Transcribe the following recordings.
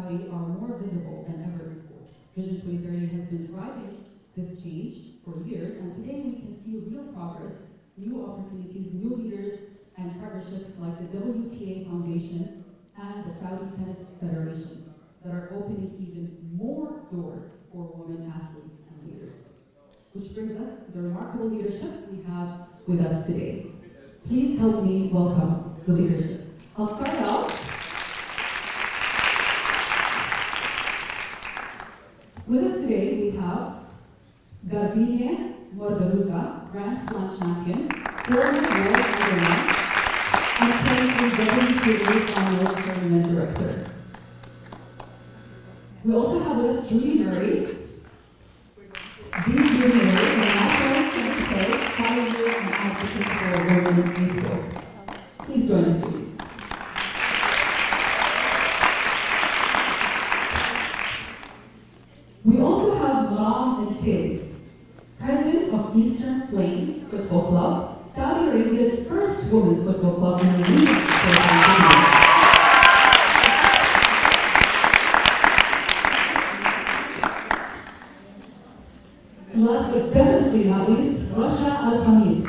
Saudi are more visible than ever in sports. Vision 2030 has been driving this change for years, and today we can see real progress, new opportunities, new leaders, and partnerships like the WTA Foundation and the Saudi Tennis Federation that are opening even more doors for women athletes and leaders. Which brings us to the remarkable leadership we have with us today. Please help me welcome the leadership. I'll start out with us today. We have Garbine Morgaruza, Grand Slam champion, former world number one, and currently WTA Finals Tournament Director. We also have with us Judy Murray. Judy Murray, a national tennis player, pioneer and advocate for women in sports. Please join us, Judy. We also have Maram Nitei, president of Eastern Plains Football Club, Saudi Arabia's first women's football club in the league for And last but definitely not least, Rasha Al-Khamis.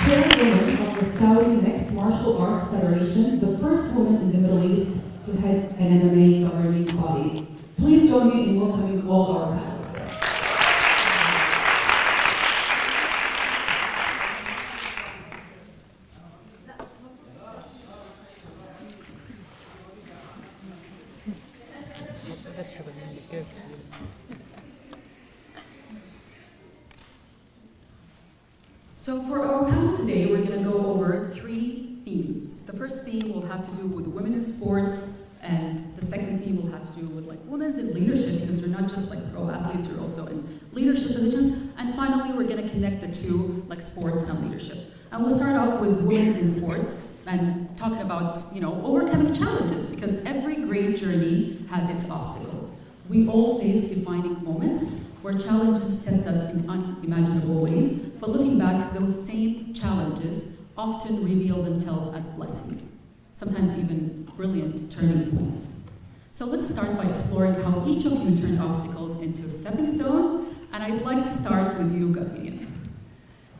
Chairwoman of the Saudi Mixed Martial Arts Federation, the first woman in the Middle East to head an MMA governing body. Please join me in welcoming all our panelists. So for our panel today, we're going to go over 3 themes. The first theme will have to do with women in sports, and the second theme will have to do with women's in leadership, because you're not just pro athletes, you're also in leadership positions. And finally, we're going to connect the two, sports and leadership. And we'll start off with women in sports and talking about, overcoming challenges, because every great journey has its obstacles. We all face defining moments where challenges test us in unimaginable ways, but looking back, those same challenges often reveal themselves as blessings, sometimes even brilliant turning points. So let's start by exploring how each of you turned obstacles into stepping stones, and I'd like to start with you, Garbine.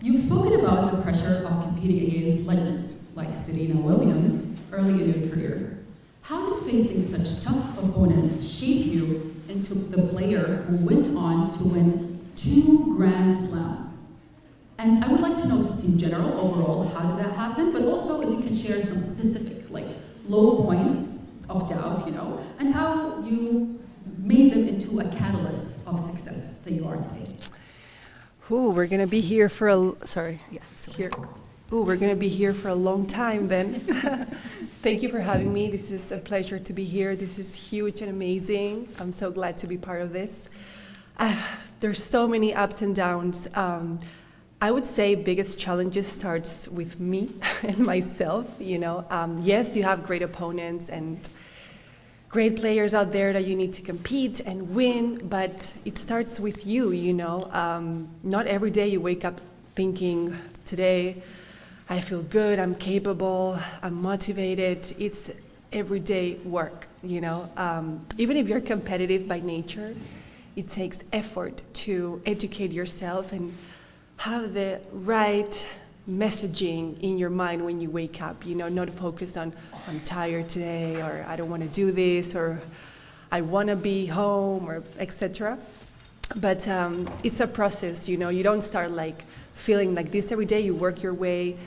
You've spoken about the pressure of competing against legends like Serena Williams early in your career. How did facing such tough opponents shape you into the player who went on to win 2 Grand Slams? And I would like to know, just in general, overall, how did that happen? But also, if you can share some specific, low points of doubt, and how you made them into a catalyst of success that you are today. Ooh, we're gonna be here for we're gonna be here for a long time, then. Thank you for having me. This is a pleasure to be here. This is huge and amazing. I'm so glad to be part of this. There's so many ups and downs. I would say biggest challenges starts with me and myself. Yes, you have great opponents and great players out there that you need to compete and win, but it starts with you. Not every day you wake up thinking, today I feel good, I'm capable, I'm motivated. It's everyday work, Even if you're competitive by nature, it takes effort to educate yourself and have the right messaging in your mind when you wake up, not focus on, I'm tired today, or I don't want to do this, or I want to be home, or etc. But it's a process, you don't start feeling like this every day. You work your way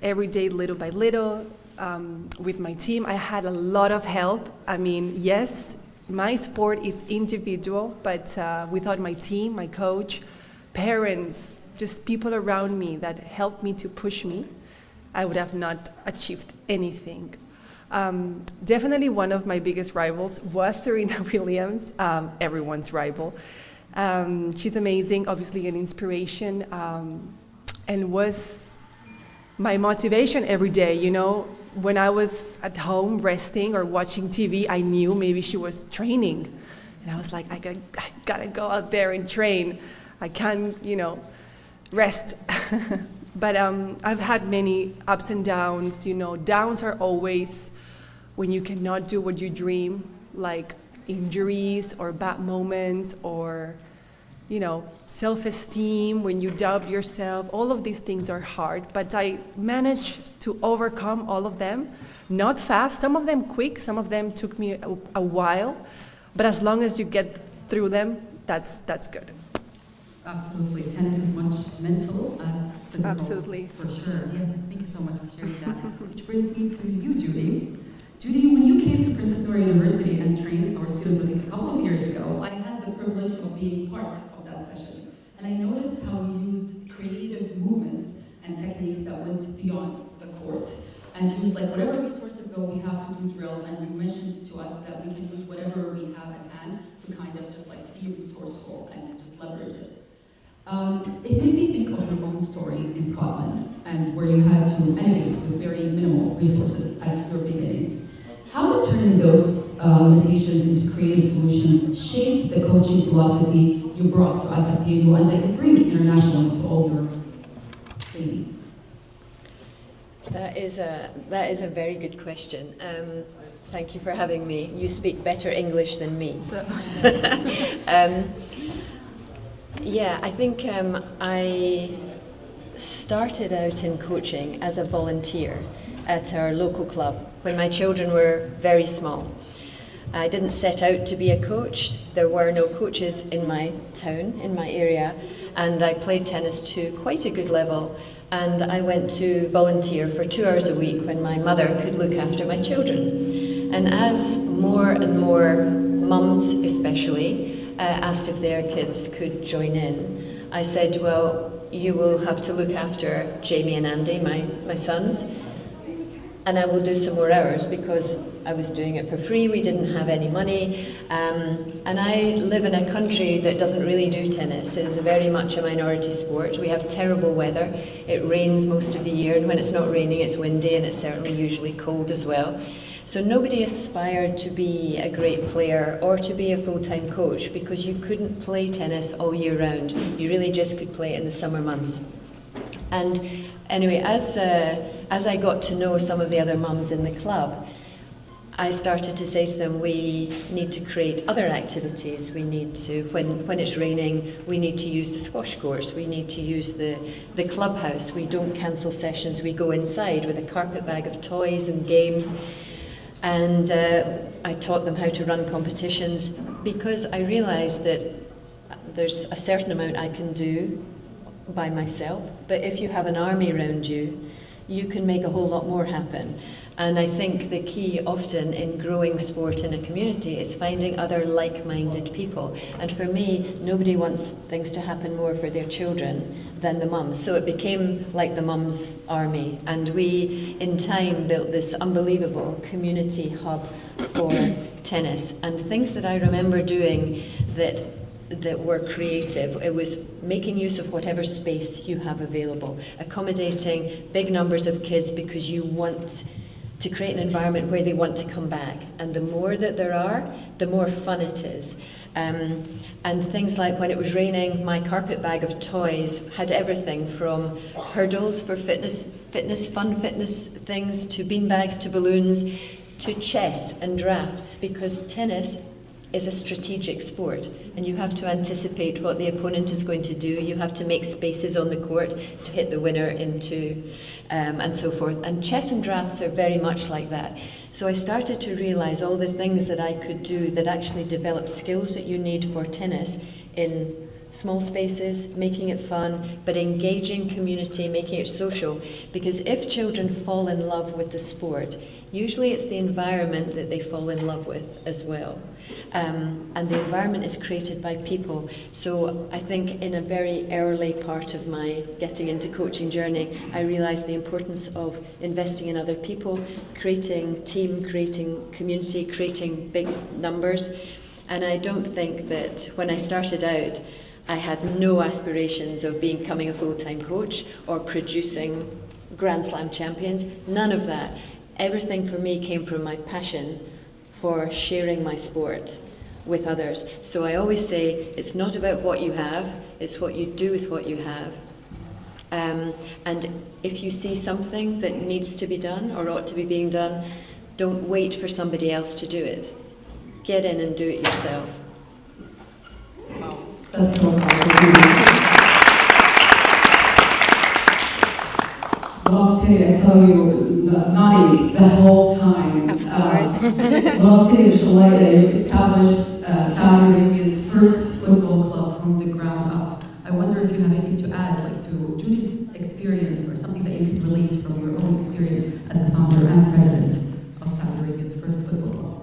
every day, little by little. With my team, I had a lot of help. Yes, my sport is individual, but without my team, my coach, parents, just people around me that helped me to push me, I would have not achieved anything. Definitely one of my biggest rivals was Serena Williams, everyone's rival. She's amazing, obviously an inspiration, and was my motivation every day. When I was at home resting or watching TV, I knew maybe she was training. And I was like, I gotta go out there and train. I can't, rest. But I've had many ups and downs. You know, downs are always when you cannot do what you dream, like injuries or bad moments or, you know, self-esteem, when you doubt yourself. All of these things are hard, but I managed to overcome all of them. Not fast, some of them quick, some of them took me a while, but as long as you get through them, that's good. Absolutely. Tennis is much mental as physical. Absolutely. For sure. Yes, thank you so much for sharing that. Which brings me to you, Judy. Judy, when you came to Princess Nora University and trained our students, I think a couple of years ago, I had the privilege of being part of that session. And I noticed how you used creative movements and techniques that went beyond the court. And used like whatever resources go, we have to do drills, and you mentioned to us that we can use whatever we have at hand to kind of just like be resourceful and just leverage it. It made me think of your own story in Scotland, and where you had to innovate with very minimal resources at your beginnings. How did turning those limitations into creative solutions shape the coaching philosophy you brought to us at PNU and that you bring internationally to all your trainees? That is a very good question. Thank you for having me. You speak better English than me. Yeah, I think I started out in coaching as a volunteer at our local club when my children were very small. I didn't set out to be a coach. There were no coaches in my town, in my area, and I played tennis to quite a good level. And I went to volunteer for 2 hours a week when my mother could look after my children. And as more and more mums especially asked if their kids could join in, I said, well, you will have to look after Jamie and Andy, my sons, and I will do some more hours because I was doing it for free. We didn't have any money, and I live in a country that doesn't really do tennis. It's very much a minority sport. We have terrible weather. It rains most of the year, and when it's not raining, it's windy, and it's certainly usually cold as well. So nobody aspired to be a great player or to be a full-time coach because you couldn't play tennis all year round. You really just could play it in the summer months. And anyway, as I got to know some of the other mums in the club, I started to say to them, we need to create other activities. We need to, when it's raining, we need to use the squash courts. We need to use the clubhouse. We don't cancel sessions. We go inside with a carpet bag of toys and games. And I taught them how to run competitions because I realised that there's a certain amount I can do by myself, but if you have an army around you, you can make a whole lot more happen. And I think the key often in growing sport in a community is finding other like-minded people. And for me, nobody wants things to happen more for their children than the mums. So it became like the mums' army. And we, in time, built this unbelievable community hub for tennis. And things that I remember doing that were creative, it was making use of whatever space you have available, accommodating big numbers of kids because you want to create an environment where they want to come back. And the more that there are, the more fun it is. And things like when it was raining, my carpet bag of toys had everything from hurdles for fitness things, to beanbags, to balloons, to chess and drafts, because tennis is a strategic sport and you have to anticipate what the opponent is going to do. You have to make spaces on the court to hit the winner into, and so forth. And chess and drafts are very much like that. So I started to realise all the things that I could do that actually develop skills that you need for tennis in small spaces, making it fun, but engaging community, making it social. Because if children fall in love with the sport, usually it's the environment that they fall in love with as well. And the environment is created by people. So I think in a very early part of my getting into coaching journey, I realised the importance of investing in other people, creating team, creating community, creating big numbers. And I don't think that when I started out, I had no aspirations of becoming a full-time coach or producing Grand Slam champions, none of that. Everything for me came from my passion for sharing my sport with others. So I always say it's not about what you have, it's what you do with what you have. And if you see something that needs to be done or ought to be being done, don't wait for somebody else to do it. Get in and do it yourself. Wow, that's so powerful. Well, I'll tell you, I saw you nodding the whole time. Of course. Well, I'll tell you, Shalai established Saudi Arabia's first football club from the ground up. I wonder if you have anything to add, like to Julie's experience or something that you can relate from your own experience as the founder and president of Saudi Arabia's first football club.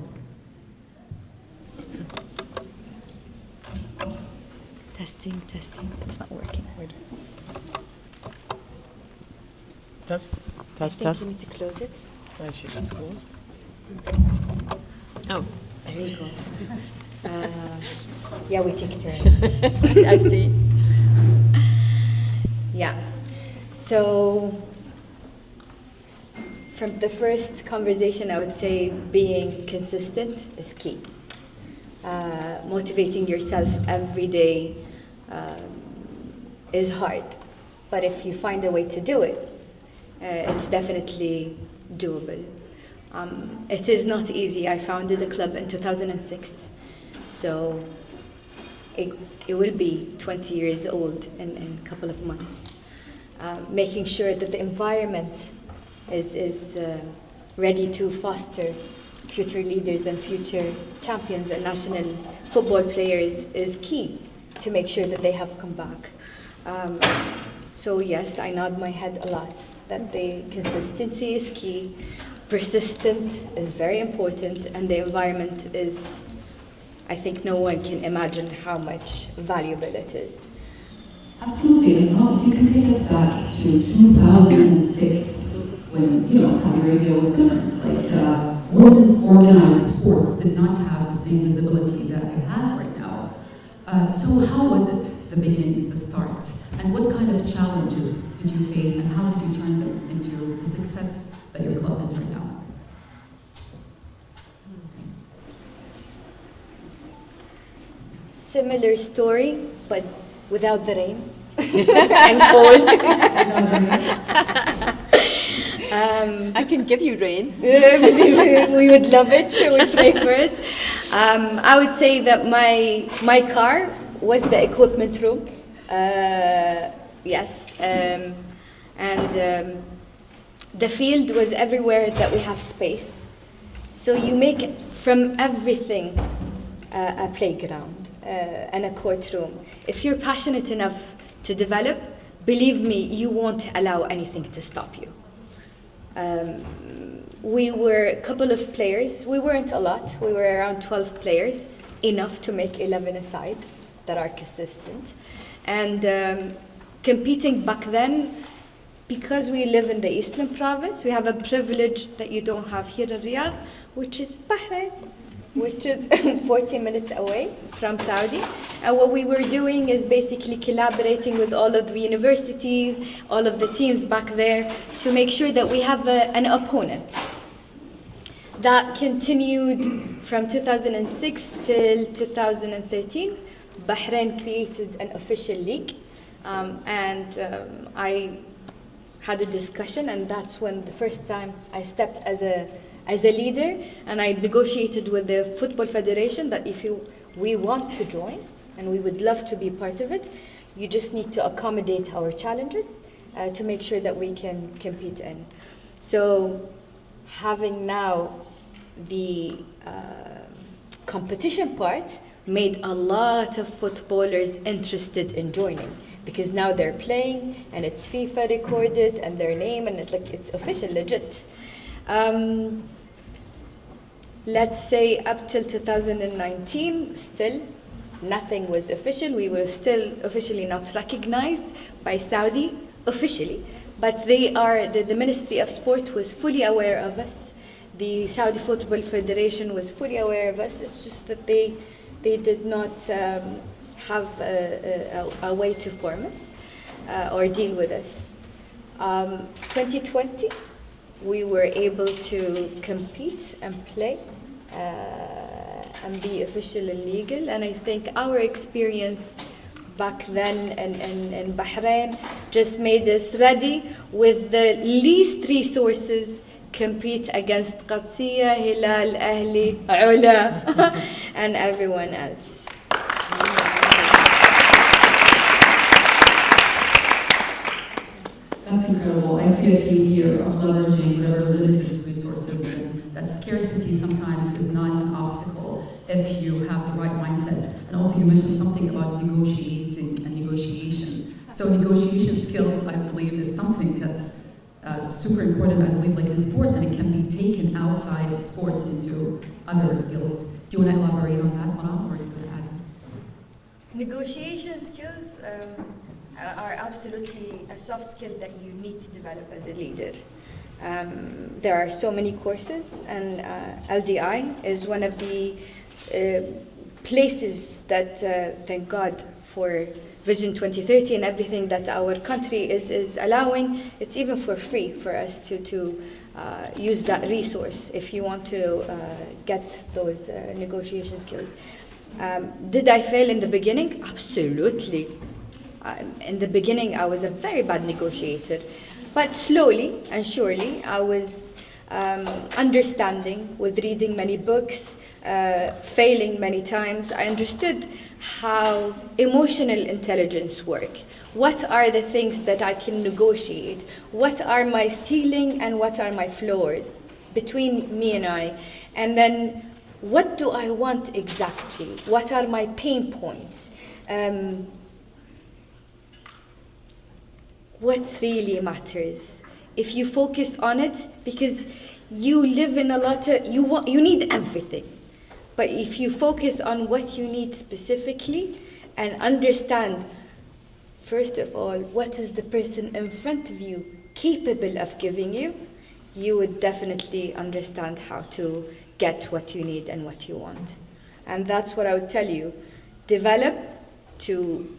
Testing. It's not working. Wait. Test. I think you need to close it. Actually, that's closed. Oh, there you go. Yeah, we take turns. I see. Yeah. So, from the first conversation, I would say being consistent is key. Motivating yourself every day is hard, but if you find a way to do it, it's definitely doable. It is not easy. I founded a club in 2006, so it will be 20 years old in a couple of months. Making sure that the environment is ready to foster future leaders and future champions and national football players is key to make sure that they have come back. So yes, I nod my head a lot that the consistency is key, persistent is very important, and the environment is, I think no one can imagine how much valuable it is. Absolutely, and if you can take us back to 2006, when Saudi Arabia was different. Like women's organized sports did not have the same visibility that it has right now. So how was it, the beginnings, the start, and what kind of challenges did you face, and how did you turn them into the success that your club is right now? Similar story, but without the rain and cold. I can give you rain. We would love it. We pray for it. I would say that my car was the equipment room. Yes, and the field was everywhere that we have space. So you make from everything a playground and a courtroom. If you're passionate enough to develop, believe me, you won't allow anything to stop you. We were a couple of players. We weren't a lot. We were around 12 players, enough to make 11 aside that are consistent. And competing back then, because we live in the Eastern Province, we have a privilege that you don't have here in Riyadh, which is Bahrain, which is 40 minutes away from Saudi. And what we were doing is basically collaborating with all of the universities, all of the teams back there, to make sure that we have an opponent. That continued from 2006 till 2013. Bahrain created an official league, and I had a discussion, and that's when the first time I stepped as a leader, and I negotiated with the Football Federation that if we want to join, and we would love to be part of it, you just need to accommodate our challenges to make sure that we can compete in. So having now the competition part made a lot of footballers interested in joining, because now they're playing and it's FIFA recorded and their name, and it's official, legit. Let's say up till 2019, still nothing was official. We were still officially not recognized by Saudi, officially. But the Ministry of Sport was fully aware of us. The Saudi Football Federation was fully aware of us. It's just that they did not have a way to form us or deal with us. 2020, we were able to compete and play and be official and legal. And I think our experience back then in Bahrain just made us ready with the least resources compete against Qadsiya, Hilal, Ahli, Ula, and everyone else. That's incredible. I see a theme here of leveraging whatever limited resources, and that scarcity sometimes is not an obstacle if you have the right mindset. And also you mentioned something about negotiating and negotiation. So negotiation skills, I believe, is something that's super important, I believe, like in sports, and it can be taken outside of sports into other fields. Do you want to elaborate on that, Maram, or do you want to add? Negotiation skills are absolutely a soft skill that you need to develop as a leader. There are so many courses, and LDI is one of the places that, thank God for Vision 2030 and everything that our country is allowing. It's even for free for us to use that resource if you want to get those negotiation skills. Did I fail in the beginning? Absolutely. In the beginning, I was a very bad negotiator, but slowly and surely, I was understanding with reading many books, failing many times. I understood how emotional intelligence works. What are the things that I can negotiate? What are my ceiling and what are my floors between me and I? And then, what do I want exactly? What are my pain points? What really matters? If you focus on it, because you live in a lot of, you need everything. But if you focus on what you need specifically and understand, first of all, what is the person in front of you capable of giving you, you would definitely understand how to get what you need and what you want. And that's what I would tell you. Develop to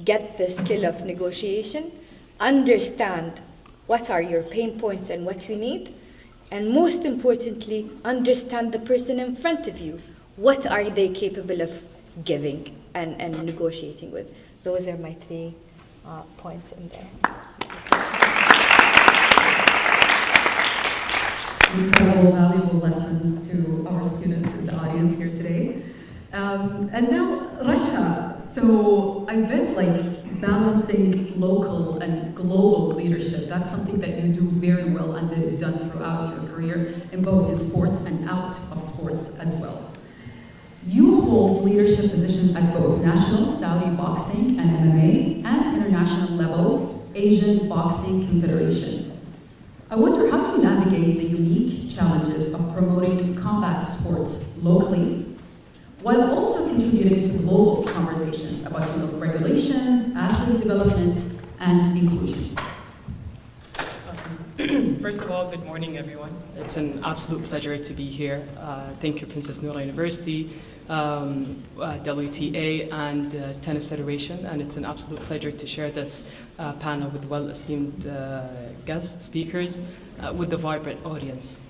get the skill of negotiation, understand what are your pain points and what you need, and most importantly, understand the person in front of you. What are they capable of giving and negotiating with? Those are my 3 points in there. Incredible, valuable lessons to our students in the audience here today. And now, Rasha, so I bet like balancing local and global leadership, that's something that you do very well and that you've done throughout your career in both in sports and out of sports as well. You hold leadership positions at both National Saudi Boxing and MMA and international levels, Asian Boxing Confederation. I wonder, how do you navigate the unique challenges of promoting combat sports locally while also contributing to global conversations about regulations, athlete development, and inclusion? First of all, good morning, everyone. It's an absolute pleasure to be here. Thank you, Princess Noura University, WTA, and Tennis Federation. And it's an absolute pleasure to share this panel with well-esteemed guest speakers with the vibrant audience.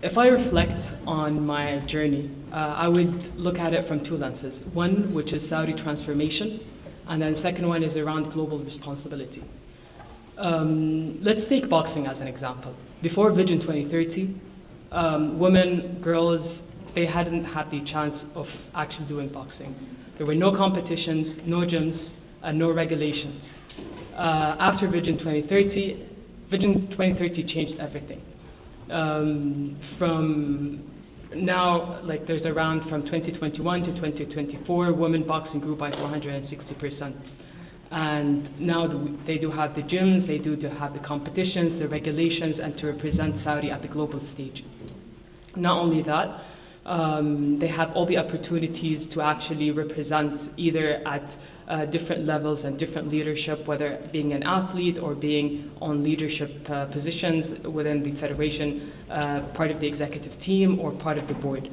If I reflect on my journey, I would look at it from 2 lenses. One, which is Saudi transformation, and then the second one is around global responsibility. Let's take boxing as an example. Before Vision 2030, women, girls, they hadn't had the chance of actually doing boxing. There were no competitions, no gyms, and no regulations. After Vision 2030, Vision 2030 changed everything. From now, like there's around from 2021 to 2024, women boxing grew by 460%. And now they do have the gyms, they do have the competitions, the regulations, and to represent Saudi at the global stage. Not only that, they have all the opportunities to actually represent either at different levels and different leadership, whether being an athlete or being on leadership positions within the federation, part of the executive team or part of the board,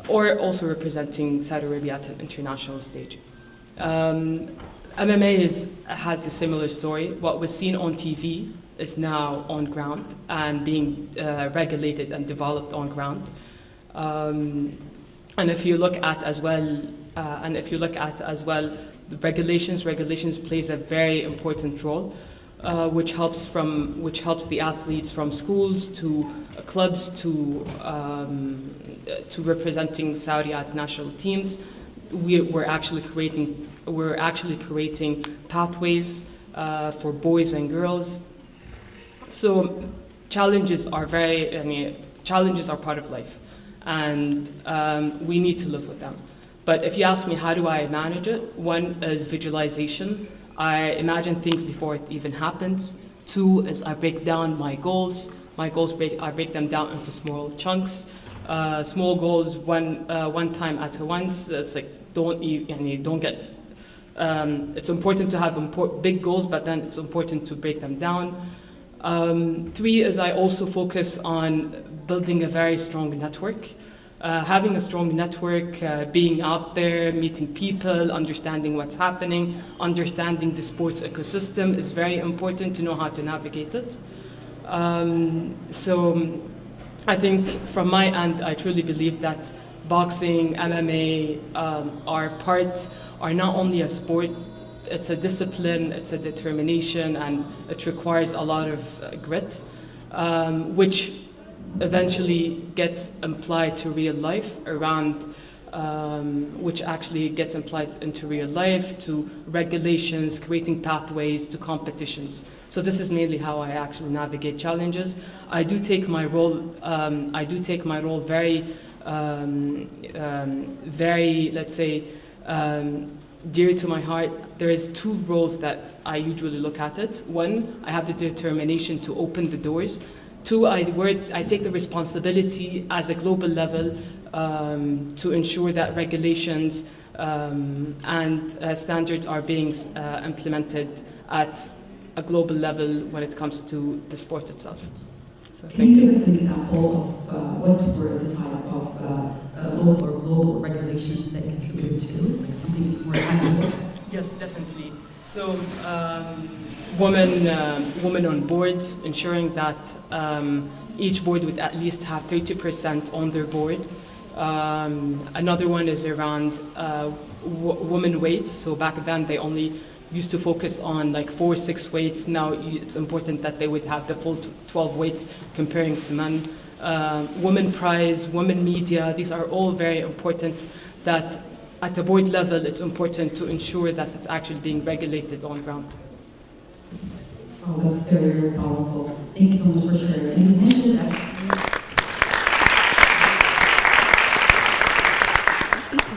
or also representing Saudi Arabia at an international stage. MMA has the similar story. What was seen on TV is now on ground and being regulated and developed on ground. And if you look at as well, the regulations plays a very important role, which helps the athletes from schools to clubs to representing Saudi at national teams. We're actually creating pathways for boys and girls. So challenges are part of life, and we need to live with them. But if you ask me, how do I manage it? One is visualization. I imagine things before it even happens. Two is I break down my goals. I break them down into small chunks. Small goals, one time at once. It's like don't get. It's important to have big goals, but then it's important to break them down. Three is I also focus on building a very strong network. Having a strong network, being out there, meeting people, understanding what's happening, understanding the sports ecosystem is very important to know how to navigate it. So I think from my end, I truly believe that boxing, MMA are not only a sport, it's a discipline, it's a determination, and it requires a lot of grit, which eventually gets applied to real life into real life, to regulations, creating pathways, to competitions. So this is mainly how I actually navigate challenges. I do take my role very, let's say, dear to my heart. There is two roles that I usually look at it. One, I have the determination to open the doors. Two, I take the responsibility as a global level to ensure that regulations and standards are being implemented at a global level when it comes to the sport itself. So, can you give us an example of what were the type of local or global regulations that contributed to, like something more tangible? Yes, definitely. So, women on boards, ensuring that each board would at least have 30% on their board. Another one is around women weights. So back then they only used to focus on like 4 or 6 weights. Now it's important that they would have the full 12 weights comparing to men. Women prize, women media, these are all very important, that at the board level it's important to ensure that it's actually being regulated on ground. Oh, that's very, very powerful. Thank you so much for sharing. And you mentioned that.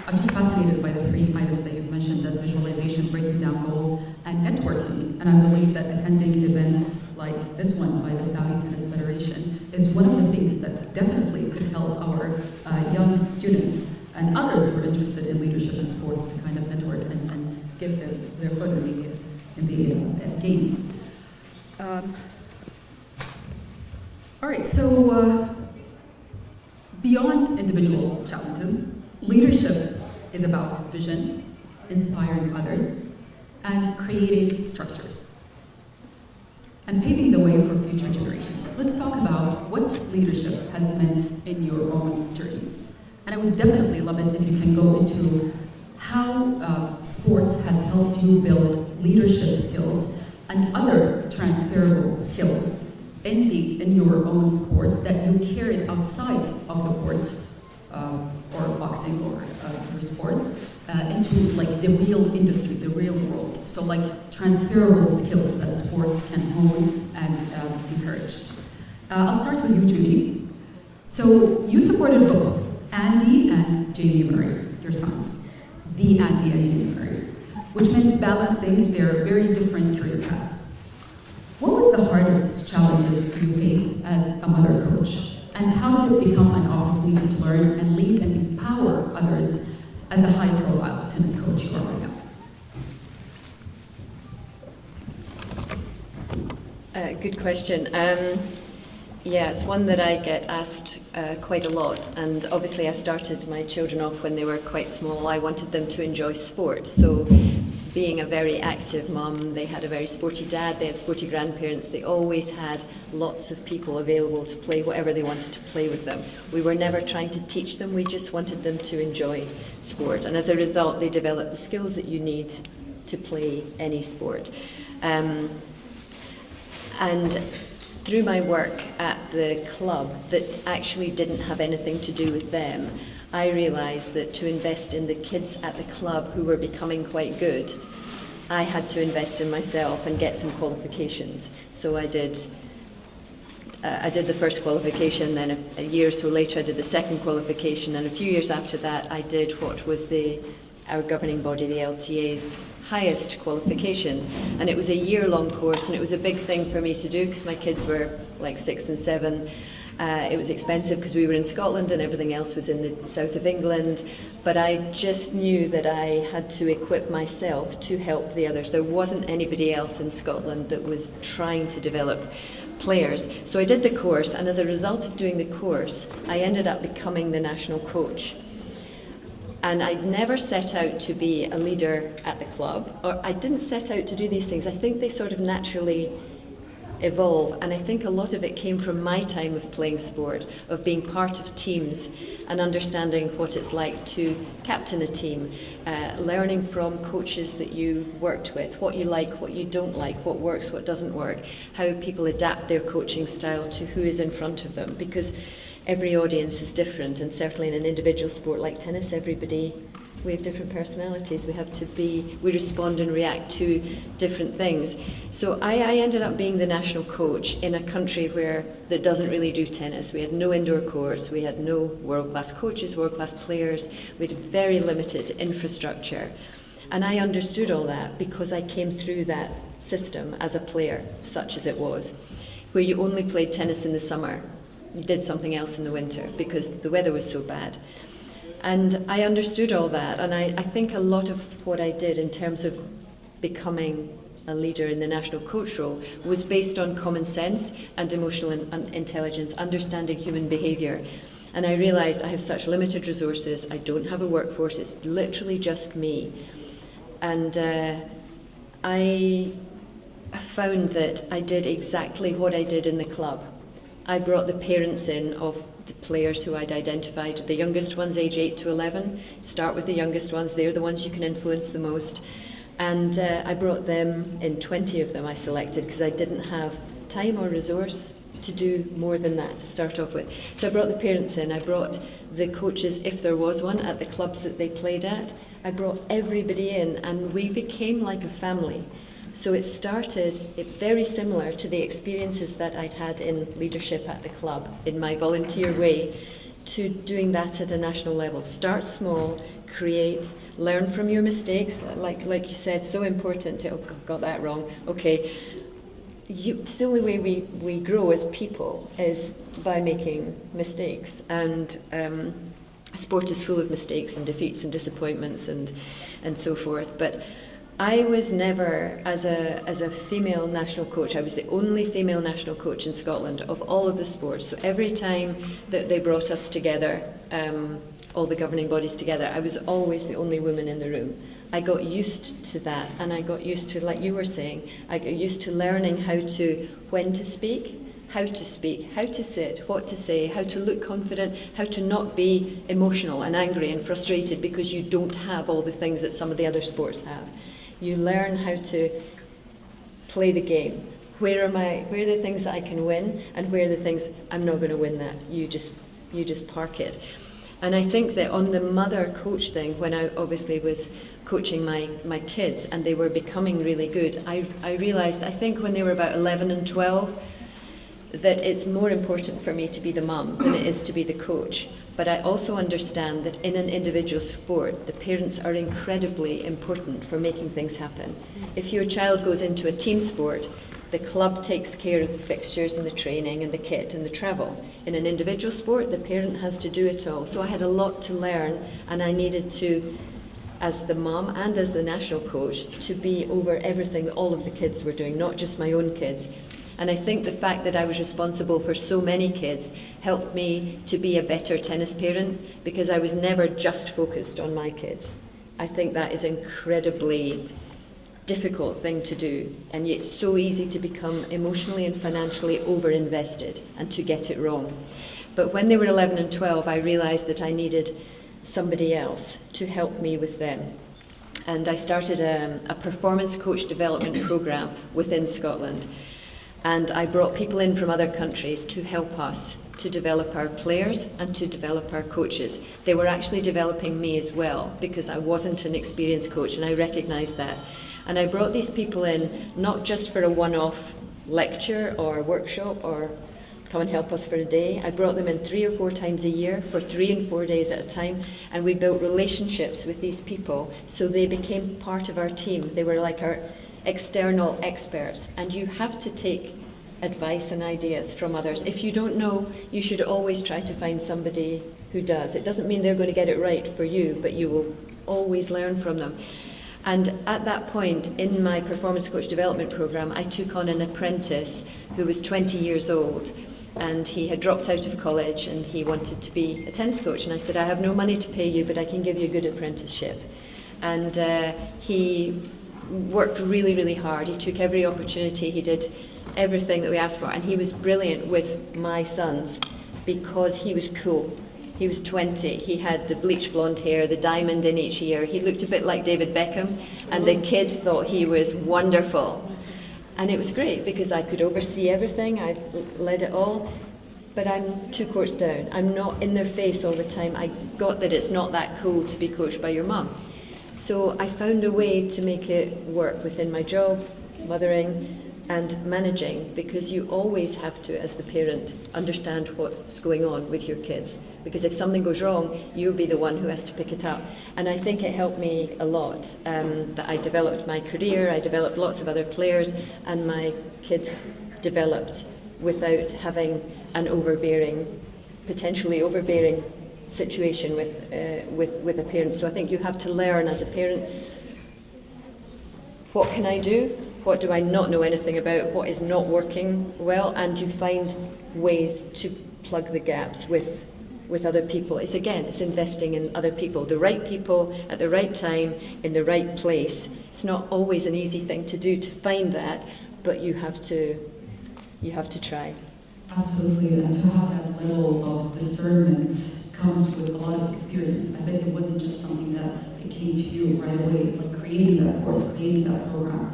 I'm just fascinated by the 3 items that you've mentioned, that visualization, breaking down goals, and networking. And I believe that attending events like this one by the Saudi Tennis Federation is one of the things that definitely could help our young students and others who are interested in leadership and sports to kind of network and get their foot in the game. All right, so beyond individual challenges, leadership is about vision, inspiring others, and creating structures, and paving the way for future generations. Let's talk about what leadership has meant in your own journeys. And I would definitely love it if you can go into how sports has helped you build leadership skills and other transferable skills in your own sports that you carried outside of the court or boxing or your sports into like the real industry, the real world. So like transferable skills that sports can hone and encourage. I'll start with you, Judy. So you supported both Andy and Jamie Murray, your sons, the Andy and Jamie Murray, which meant balancing their very different career paths. What was the hardest challenges you faced as a mother coach? And how did it become an opportunity to learn and lead and empower others as a high-profile tennis coach you are right now? Good question. Yeah, it's one that I get asked quite a lot. And obviously I started my children off when they were quite small. I wanted them to enjoy sport. So being a very active mum, they had a very sporty dad, they had sporty grandparents, they always had lots of people available to play whatever they wanted to play with them. We were never trying to teach them, we just wanted them to enjoy sport. And as a result, they developed the skills that you need to play any sport. And through my work at the club that actually didn't have anything to do with them, I realised that to invest in the kids at the club who were becoming quite good, I had to invest in myself and get some qualifications. So I did the first qualification, then a year or so later I did the second qualification, and a few years after that I did what was our governing body, the LTA's highest qualification. And it was a year-long course, and it was a big thing for me to do because my kids were like 6 and 7. It was expensive because we were in Scotland and everything else was in the south of England. But I just knew that I had to equip myself to help the others. There wasn't anybody else in Scotland that was trying to develop players. So I did the course, and as a result of doing the course, I ended up becoming the national coach. And I never set out to be a leader at the club, or I didn't set out to do these things. I think they sort of naturally evolve, and I think a lot of it came from my time of playing sport, of being part of teams and understanding what it's like to captain a team, learning from coaches that you worked with, what you like, what you don't like, what works, what doesn't work, how people adapt their coaching style to who is in front of them, because every audience is different, and certainly in an individual sport like tennis, we have different personalities. We respond and react to different things. So I ended up being the national coach in a country that doesn't really do tennis. We had no indoor courts, we had no world-class coaches, world-class players, we had very limited infrastructure. And I understood all that because I came through that system as a player, such as it was, where you only played tennis in the summer, you did something else in the winter because the weather was so bad. And I understood all that, and I think a lot of what I did in terms of becoming a leader in the national coach role was based on common sense and emotional intelligence, understanding human behaviour. And I realised I have such limited resources, I don't have a workforce, it's literally just me. And I found that I did exactly what I did in the club. I brought the parents in of the players who I'd identified, the youngest ones, age 8 to 11. Start with the youngest ones, they're the ones you can influence the most. And I brought them in, 20 of them I selected because I didn't have time or resource to do more than that to start off with. So I brought the parents in, I brought the coaches, if there was one, at the clubs that they played at. I brought everybody in, and we became like a family. So it started very similar to the experiences that I'd had in leadership at the club, in my volunteer way, to doing that at a national level. Start small, create, learn from your mistakes, like you said, so important to, got that wrong, okay. It's the only way we grow as people is by making mistakes, and sport is full of mistakes and defeats and disappointments and so forth. But I was never, as a female national coach, I was the only female national coach in Scotland of all of the sports. So every time that they brought us together, all the governing bodies together, I was always the only woman in the room. I got used to that, and I got used to, like you were saying, I got used to learning when to speak, how to sit, what to say, how to look confident, how to not be emotional and angry and frustrated because you don't have all the things that some of the other sports have. You learn how to play the game. Where are the things that I can win, and where are the things I'm not going to win that? You just park it. And I think that on the mother coach thing, when I obviously was coaching my kids and they were becoming really good, I realised, I think when they were about 11 and 12, that it's more important for me to be the mum than it is to be the coach. But I also understand that in an individual sport, the parents are incredibly important for making things happen. If your child goes into a team sport, the club takes care of the fixtures and the training and the kit and the travel. In an individual sport, the parent has to do it all. So I had a lot to learn, and I needed to, as the mum and as the national coach, to be over everything that all of the kids were doing, not just my own kids. And I think the fact that I was responsible for so many kids helped me to be a better tennis parent, because I was never just focused on my kids. I think that is incredibly difficult thing to do, and it's so easy to become emotionally and financially over-invested and to get it wrong. But when they were 11 and 12, I realised that I needed somebody else to help me with them. And I started a performance coach development programme within Scotland. And I brought people in from other countries to help us to develop our players and to develop our coaches. They were actually developing me as well, because I wasn't an experienced coach, and I recognised that. And I brought these people in not just for a one-off lecture or workshop or come and help us for a day. I brought them in 3 or 4 times a year for 3 and 4 days at a time, and we built relationships with these people so they became part of our team. They were like our external experts, and you have to take advice and ideas from others. If you don't know, you should always try to find somebody who does. It doesn't mean they're going to get it right for you, but you will always learn from them. And at that point in my performance coach development program, I took on an apprentice who was 20 years old, and he had dropped out of college and he wanted to be a tennis coach. And I said, I have no money to pay you, but I can give you a good apprenticeship. And he worked really, really hard. He took every opportunity. He did everything that we asked for, and he was brilliant with my sons because he was cool. He was 20. He had the bleach blonde hair, the diamond in each ear. He looked a bit like David Beckham, and the kids thought he was wonderful. And it was great because I could oversee everything. I led it all. But I'm 2 courts down. I'm not in their face all the time. I got that it's not that cool to be coached by your mum. So I found a way to make it work within my job, mothering, and managing, because you always have to, as the parent, understand what's going on with your kids. Because if something goes wrong, you'll be the one who has to pick it up. And I think it helped me a lot, that I developed my career, I developed lots of other players, and my kids developed without having an potentially overbearing situation with a parent. So I think you have to learn as a parent, what can I do? What do I not know anything about? What is not working well? And you find ways to plug the gaps with other people. It's investing in other people, the right people at the right time in the right place. It's not always an easy thing to do to find that, but you have to try. Absolutely, and to have that level of discernment comes with a lot of experience. I bet it wasn't just something that it came to you right away, like creating that course, creating that program.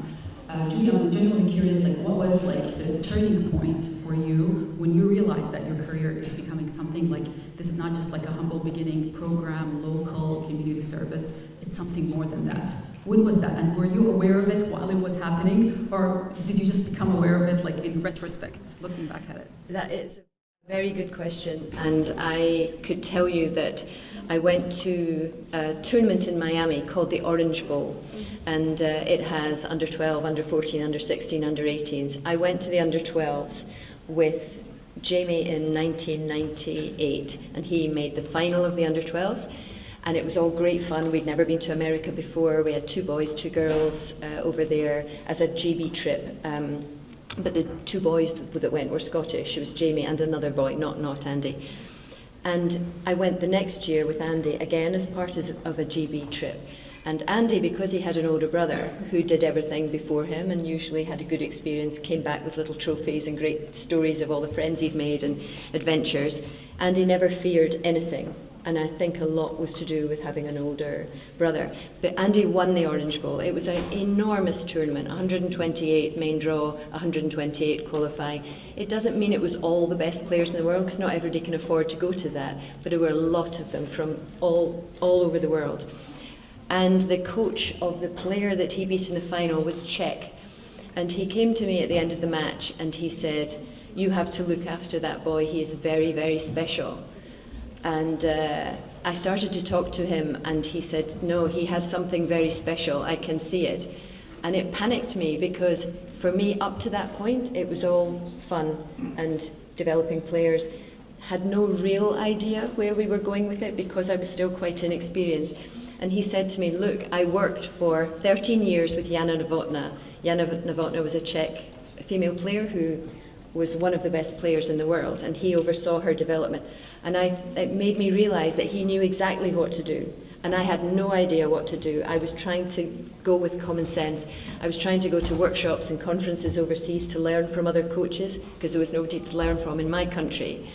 Judy, I'm genuinely curious, like what was like the turning point for you when you realized that your career is becoming something like, this is not just like a humble beginning program, local community service, it's something more than that. When was that? And were you aware of it while it was happening, or did you just become aware of it like in retrospect, looking back at it? That is a very good question, and I could tell you that I went to a tournament in Miami called the Orange Bowl, and it has under 12, under 14, under 16, under 18s. I went to the under 12s with Jamie in 1998, and he made the final of the under 12s, and it was all great fun. We'd never been to America before. We had 2 boys, 2 girls over there as a GB trip. But the 2 boys that went were Scottish. It was Jamie and another boy, not Andy. And I went the next year with Andy, again as part of a GB trip. And Andy, because he had an older brother who did everything before him and usually had a good experience, came back with little trophies and great stories of all the friends he'd made and adventures. Andy never feared anything. And I think a lot was to do with having an older brother. But Andy won the Orange Bowl. It was an enormous tournament, 128 main draw, 128 qualifying. It doesn't mean it was all the best players in the world, because not everybody can afford to go to that, but there were a lot of them from all over the world. And the coach of the player that he beat in the final was Czech. And he came to me at the end of the match and he said, "You have to look after that boy, he's very, very special." And I started to talk to him and he said, "No, he has something very special, I can see it." And it panicked me, because for me up to that point it was all fun and developing players. Had no real idea where we were going with it because I was still quite inexperienced. And he said to me, "Look, I worked for 13 years with Jana Novotná. Jana Novotná was a Czech female player who was one of the best players in the world, and he oversaw her development. And it made me realise that he knew exactly what to do. And I had no idea what to do. I was trying to go with common sense. I was trying to go to workshops and conferences overseas to learn from other coaches, because there was nobody to learn from in my country.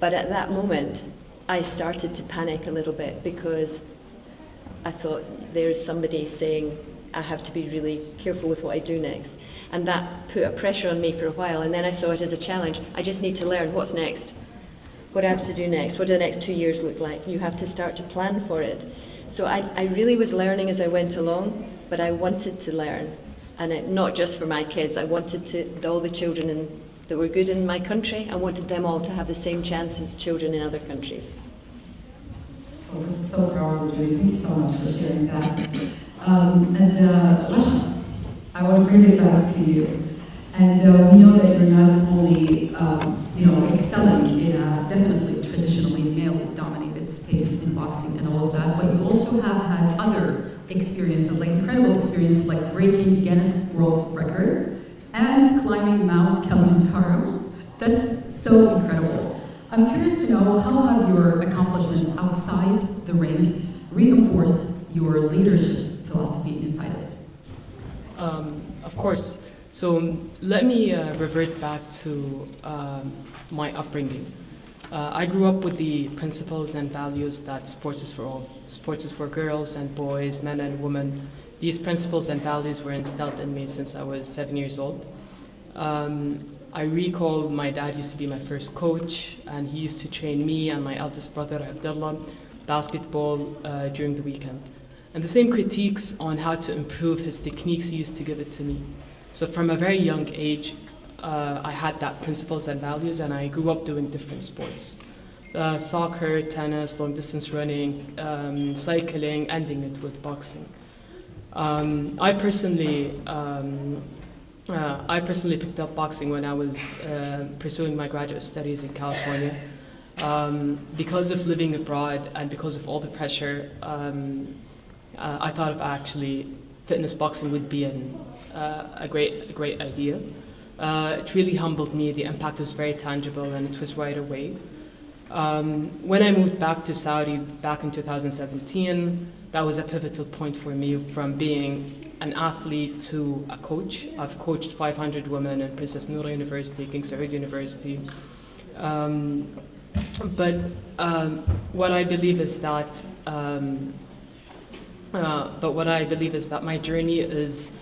But at that moment, I started to panic a little bit, because I thought, there's somebody saying I have to be really careful with what I do next. And that put a pressure on me for a while, and then I saw it as a challenge. I just need to learn what's next. What do I have to do next? What do the next 2 years look like? You have to start to plan for it. So I really was learning as I went along, but I wanted to learn. And not just for my kids, I wanted all the children that were good in my country, I wanted them all to have the same chance as children in other countries. Oh, this is so powerful, Julie. Thank you so much for sharing that. Lasha, I want to bring it back to you. And we know that you're not only, excelling in a definitely traditionally male-dominated space in boxing and all of that, but you also have had other experiences, like incredible experiences, like breaking the Guinness World Record and climbing Mount Kilimanjaro. That's so incredible. I'm curious to know, how have your accomplishments outside the ring reinforced your leadership philosophy inside it? Of course. So let me revert back to my upbringing. I grew up with the principles and values that sports is for all. Sports is for girls and boys, men and women. These principles and values were instilled in me since I was 7 years old. I recall my dad used to be my first coach, and he used to train me and my eldest brother, Abdullah, basketball during the weekend. And the same critiques on how to improve his techniques, he used to give it to me. So from a very young age, I had that principles and values, and I grew up doing different sports. Soccer, tennis, long distance running, cycling, ending it with boxing. I personally picked up boxing when I was pursuing my graduate studies in California. Because of living abroad and because of all the pressure, I thought of actually fitness boxing would be a great idea. It really humbled me. The impact was very tangible, and it was right away. When I moved back to Saudi back in 2017, that was a pivotal point for me, from being an athlete to a coach. I've coached 500 women in Princess Noor University, King Saud University. But what I believe is that my journey is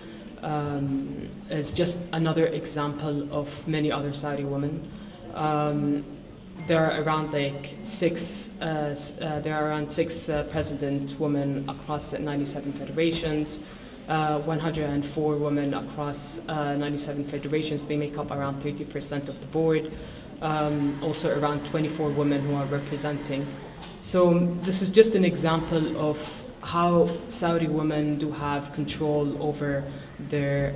just another example of many other Saudi women. There are around six president women across 97 federations, 104 women across 97 federations. They make up around 30% of the board. Also around 24 women who are representing. So this is just an example of how Saudi women do have control over their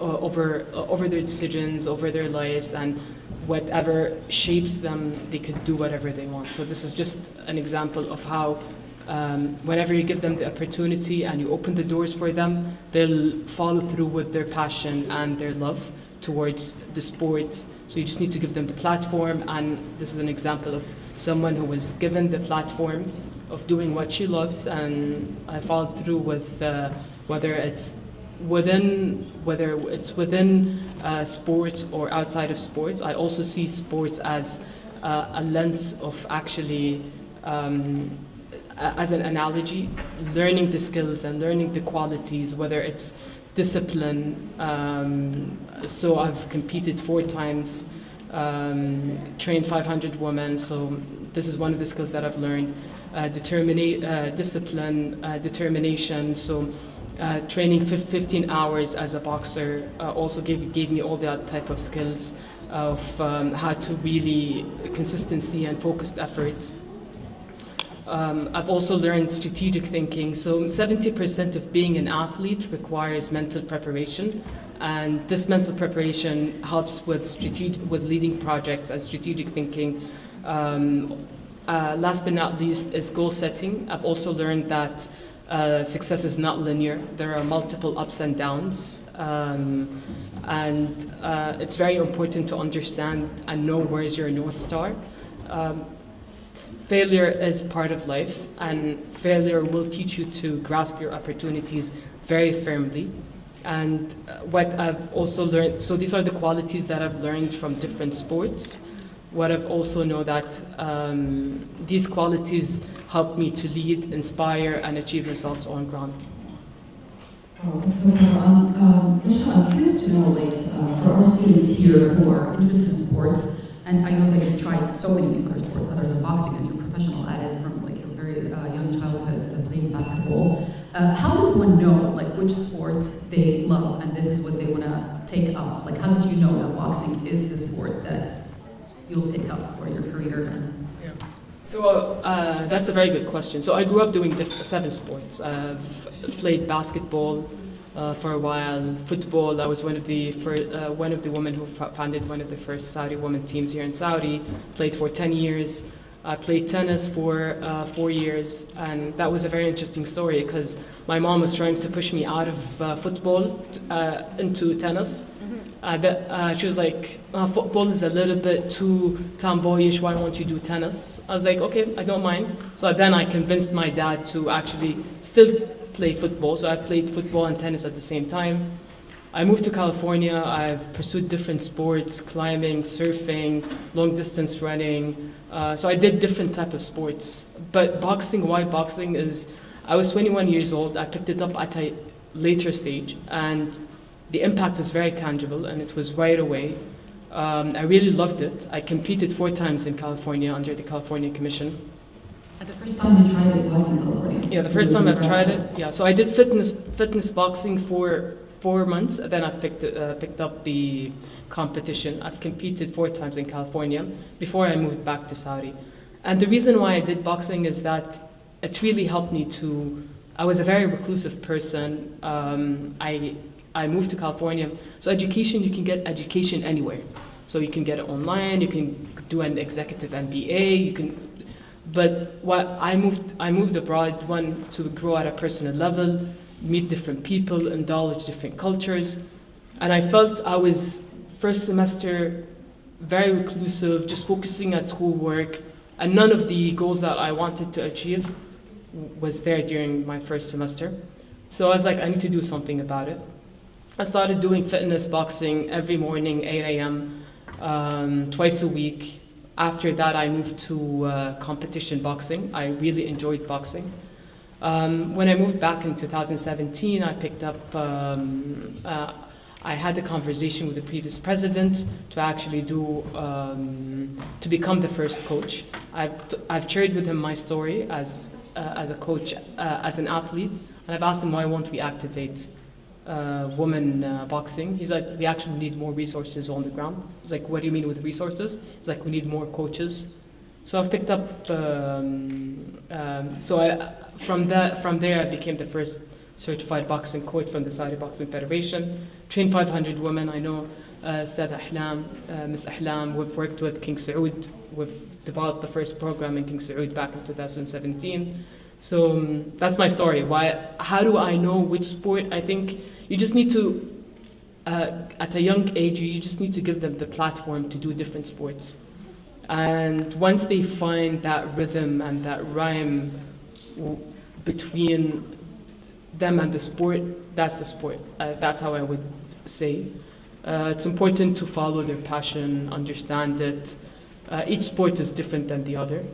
over their decisions, over their lives, and whatever shapes them, they could do whatever they want. So this is just an example of how whenever you give them the opportunity and you open the doors for them, they'll follow through with their passion and their love towards the sport. So you just need to give them the platform, and this is an example of someone who was given the platform of doing what she loves, and I followed through with whether it's within sports or outside of sports. I also see sports as a lens of actually as an analogy, learning the skills and learning the qualities, whether it's discipline. So I've competed 4 times, trained 500 women. So this is one of the skills that I've learned. Discipline, determination. So training 15 hours as a boxer also gave me all that type of skills of how to really consistency and focused effort. I've also learned strategic thinking. So 70% of being an athlete requires mental preparation, and this mental preparation helps with leading projects and strategic thinking. Last but not least is goal setting. I've also learned that success is not linear. There are multiple ups and downs, and it's very important to understand and know where is your North Star. failure is part of life, and failure will teach you to grasp your opportunities very firmly. And what I've also learned, so these are the qualities that I've learned from different sports. What I've also know that these qualities help me to lead, inspire, and achieve results on ground. Oh, that's so cool. Michelle, I'm curious to know, like, for our students here who are interested in sports, and I know that you've tried so many other sports other than boxing, and you're a professional at it from like your very young childhood, playing basketball. How does one know, like, which sport they love and this is what they want to take up? Like, how did you know that boxing is the sport that you'll take up for your career? And So that's a very good question. So I grew up doing 7 sports. I've played basketball for a while, football. I was one of the women who founded one of the first Saudi women teams here in Saudi. Played for 10 years. I played tennis for 4 years, and that was a very interesting story because my mom was trying to push me out of football into tennis. She was like, football is a little bit too tomboyish, why won't you do tennis? I was like, okay, I don't mind. So then I convinced my dad to actually still play football. So I've played football and tennis at the same time. I moved to California. I've pursued different sports, climbing, surfing, long distance running. So I did different type of sports. But boxing, why boxing is, I was 21 years old. I picked it up at a later stage, and the impact was very tangible, and it was right away. I really loved it. I competed 4 times in California under the California Commission. and the first time you tried it was in California? Yeah, the first time I've tried it. Yeah, so I did fitness boxing for 4 months, and then I picked up the competition. I've competed 4 times in California before I moved back to Saudi. And the reason why I did boxing is that it really helped me to. I was a very reclusive person. I moved to California. So education, you can get education anywhere. So you can get it online. You can do an executive MBA. You can. But what I moved abroad, one, to grow at a personal level, meet different people, indulge different cultures. And I felt I was, first semester, very reclusive, just focusing at schoolwork, and none of the goals that I wanted to achieve was there during my first semester. So I was like, I need to do something about it. I started doing fitness boxing every morning, 8 a.m., twice a week. After that, I moved to competition boxing. I really enjoyed boxing. When I moved back in 2017, I picked up, I had a conversation with the previous president to actually do, to become the first coach. I've shared with him my story as a coach, as an athlete, and I've asked him why won't we activate women boxing. He's like, we actually need more resources on the ground. He's like, what do you mean with resources? He's like, we need more coaches. So I've picked up, from there I became the first certified boxing coach from the Saudi Boxing Federation. Trained 500 women. I know Ustad Ahlam, Miss Ahlam. We've worked with King Saud. We've developed the first program in King Saud back in 2017. So that's my story. How do I know which sport? I think you just need to, at a young age, you just need to give them the platform to do different sports. And once they find that rhythm and that rhyme between them and the sport, that's the sport. That's how I would say. It's important to follow their passion, understand it. Each sport is different than the other.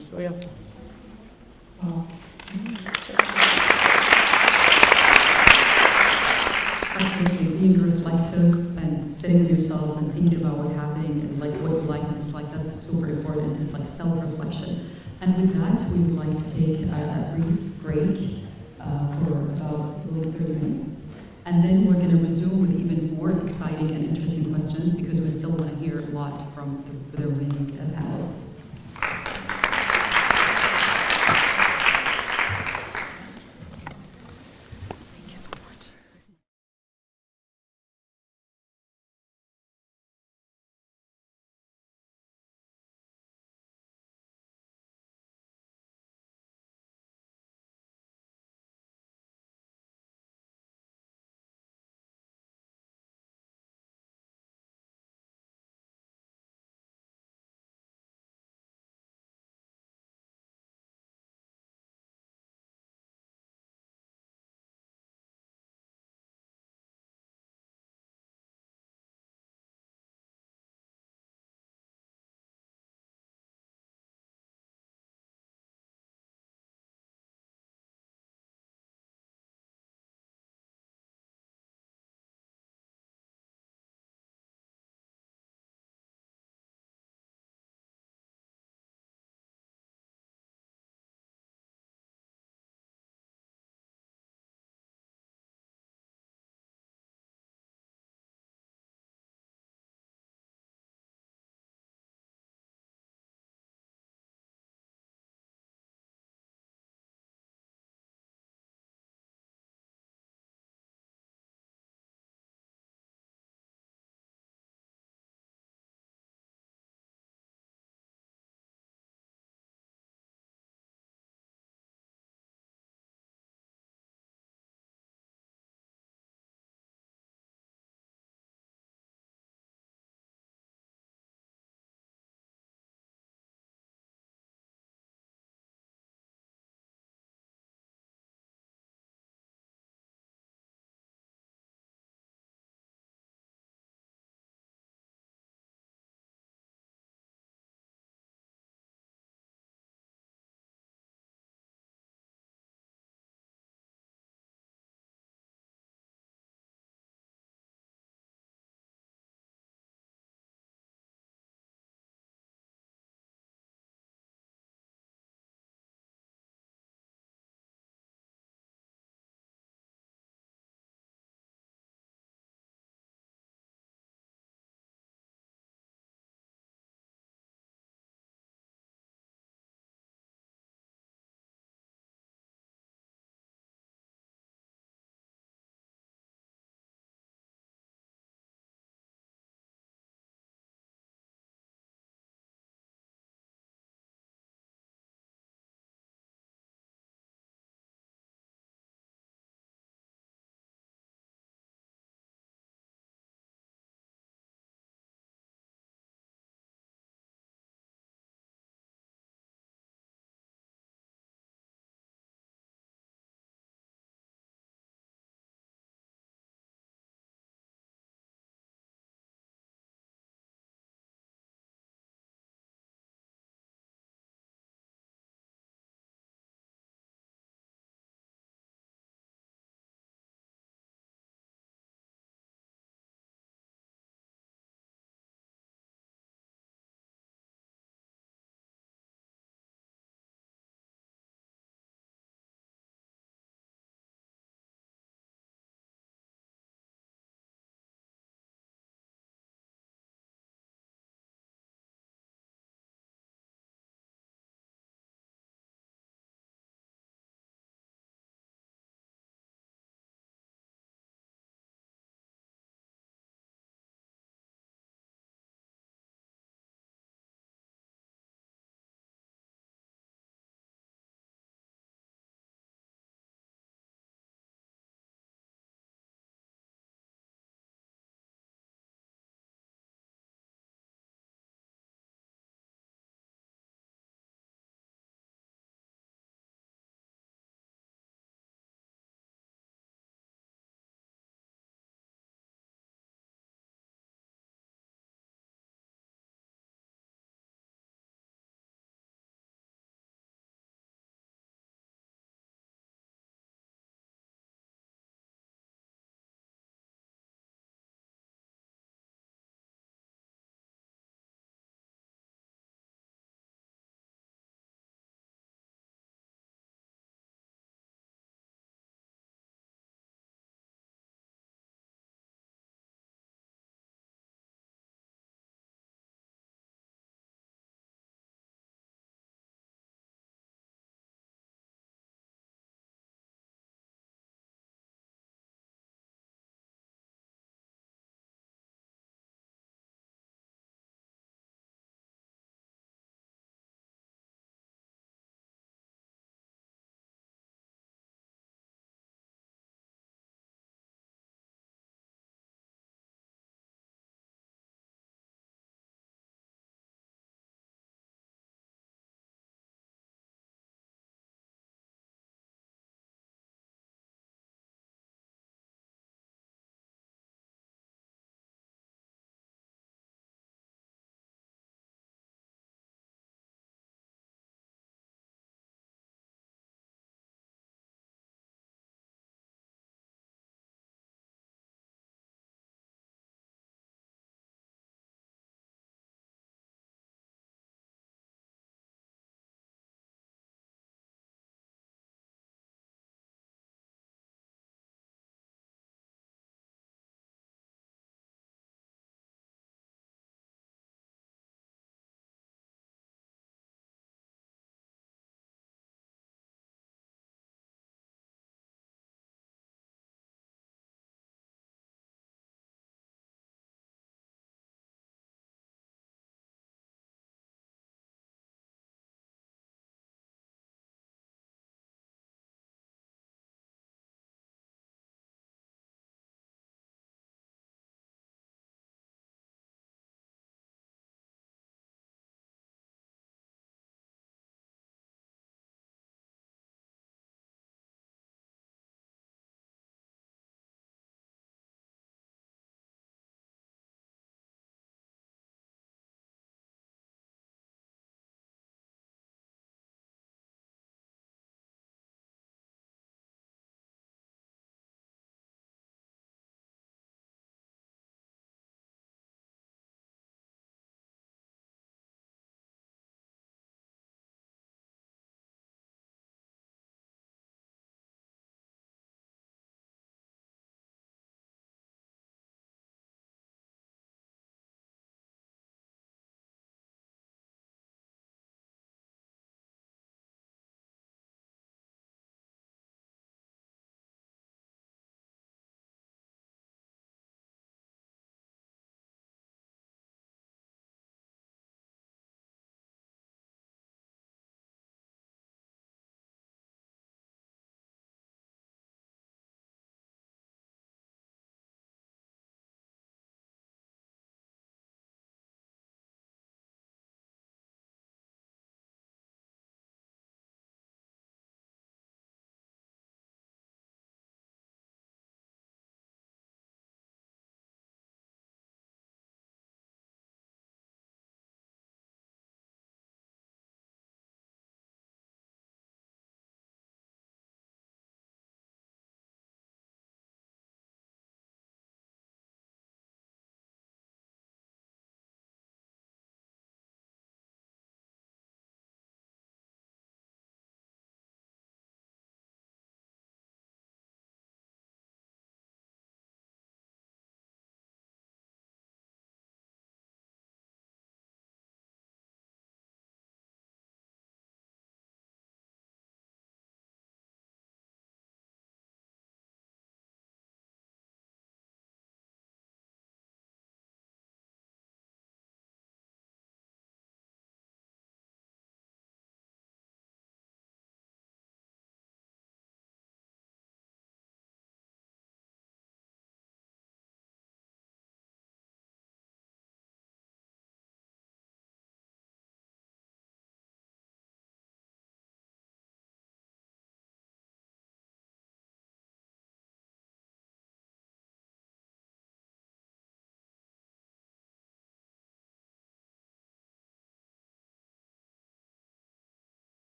So yeah. Wow. Absolutely, being reflective and sitting with yourself and thinking about what's happening and like what you like and dislike, that's super important, just like self-reflection. And with that, we would like to take a brief break for about 30 minutes. And then we're going to resume with even more exciting and interesting questions because we still want to hear a lot from the remaining panelists.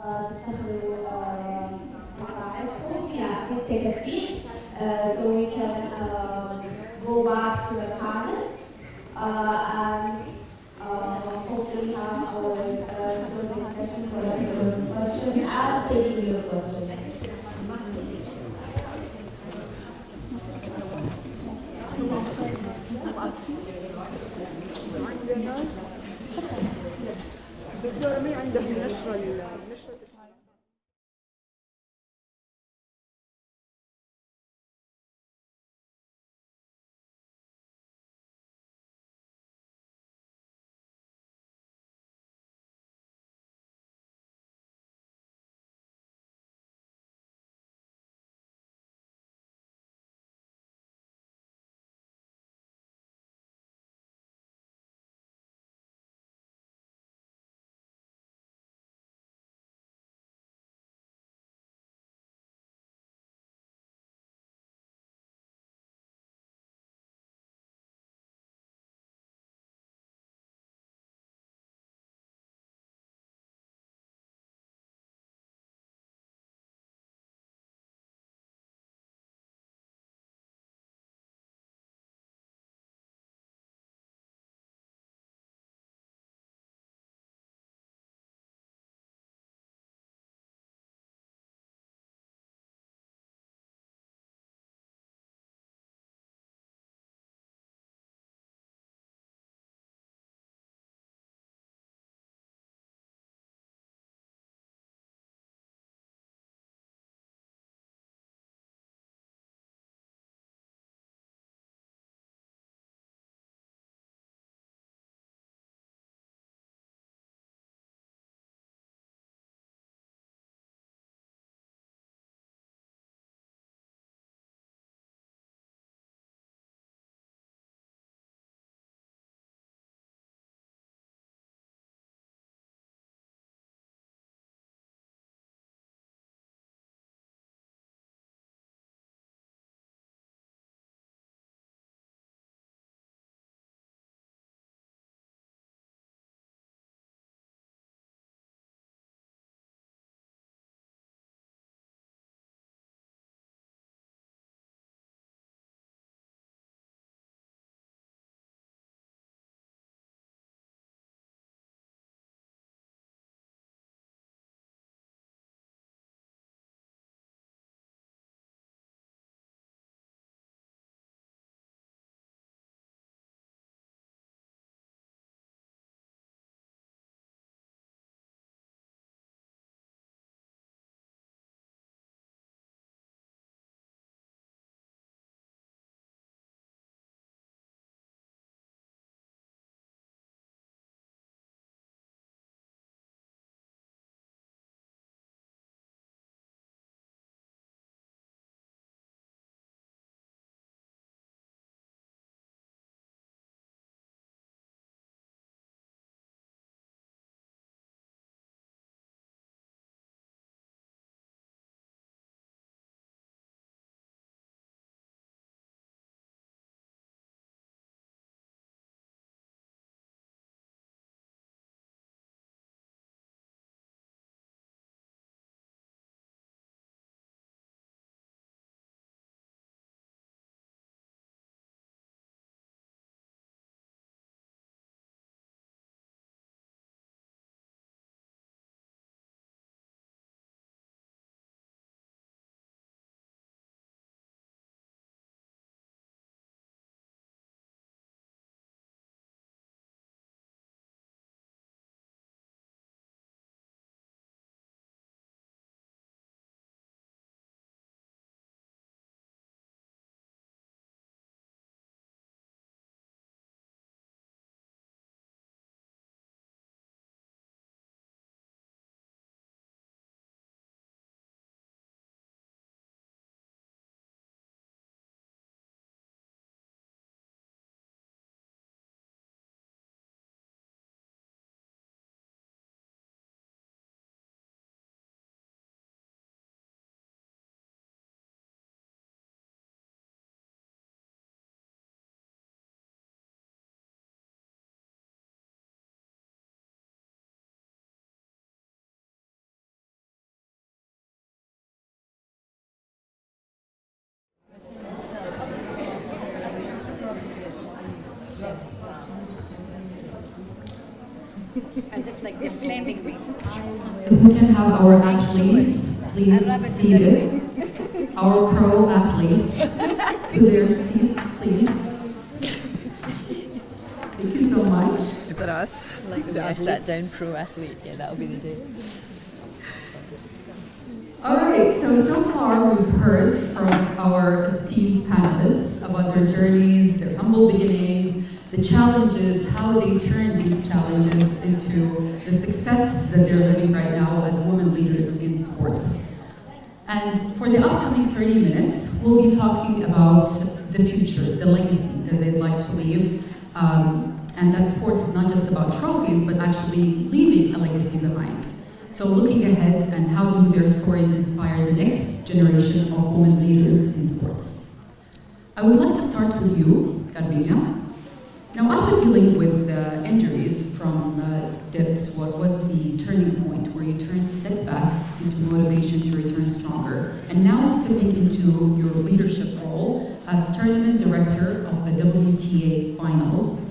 تتخذوا مقاعدكم. Yeah, please take a seat so we can go back to the panel and hopefully have our closing session for your questions and taking your questions. دكتورة مين عندك النشرة As if like they're flaming me. If we can have our athletes, please seated. Our pro athletes to their seats, please. Thank you so much. Is that us? Like the way I sat down pro athlete, yeah, that'll be the day. All right, so far we've heard from our esteemed panelists about their journeys, their humble beginnings, the challenges, how they turn these challenges into the success that they're living right now as women leaders in sports. And for the upcoming 30 minutes, we'll be talking about the future, the legacy that they'd like to leave. And that sports is not just about trophies, but actually leaving a legacy behind. So looking ahead and how do their stories inspire the next generation of women leaders in sports. I would like to start with you, Carminia. Now, after dealing with injuries from dips, what was the turning point where you turned setbacks into motivation to return stronger? And now stepping into your leadership role as tournament director of the WTA finals,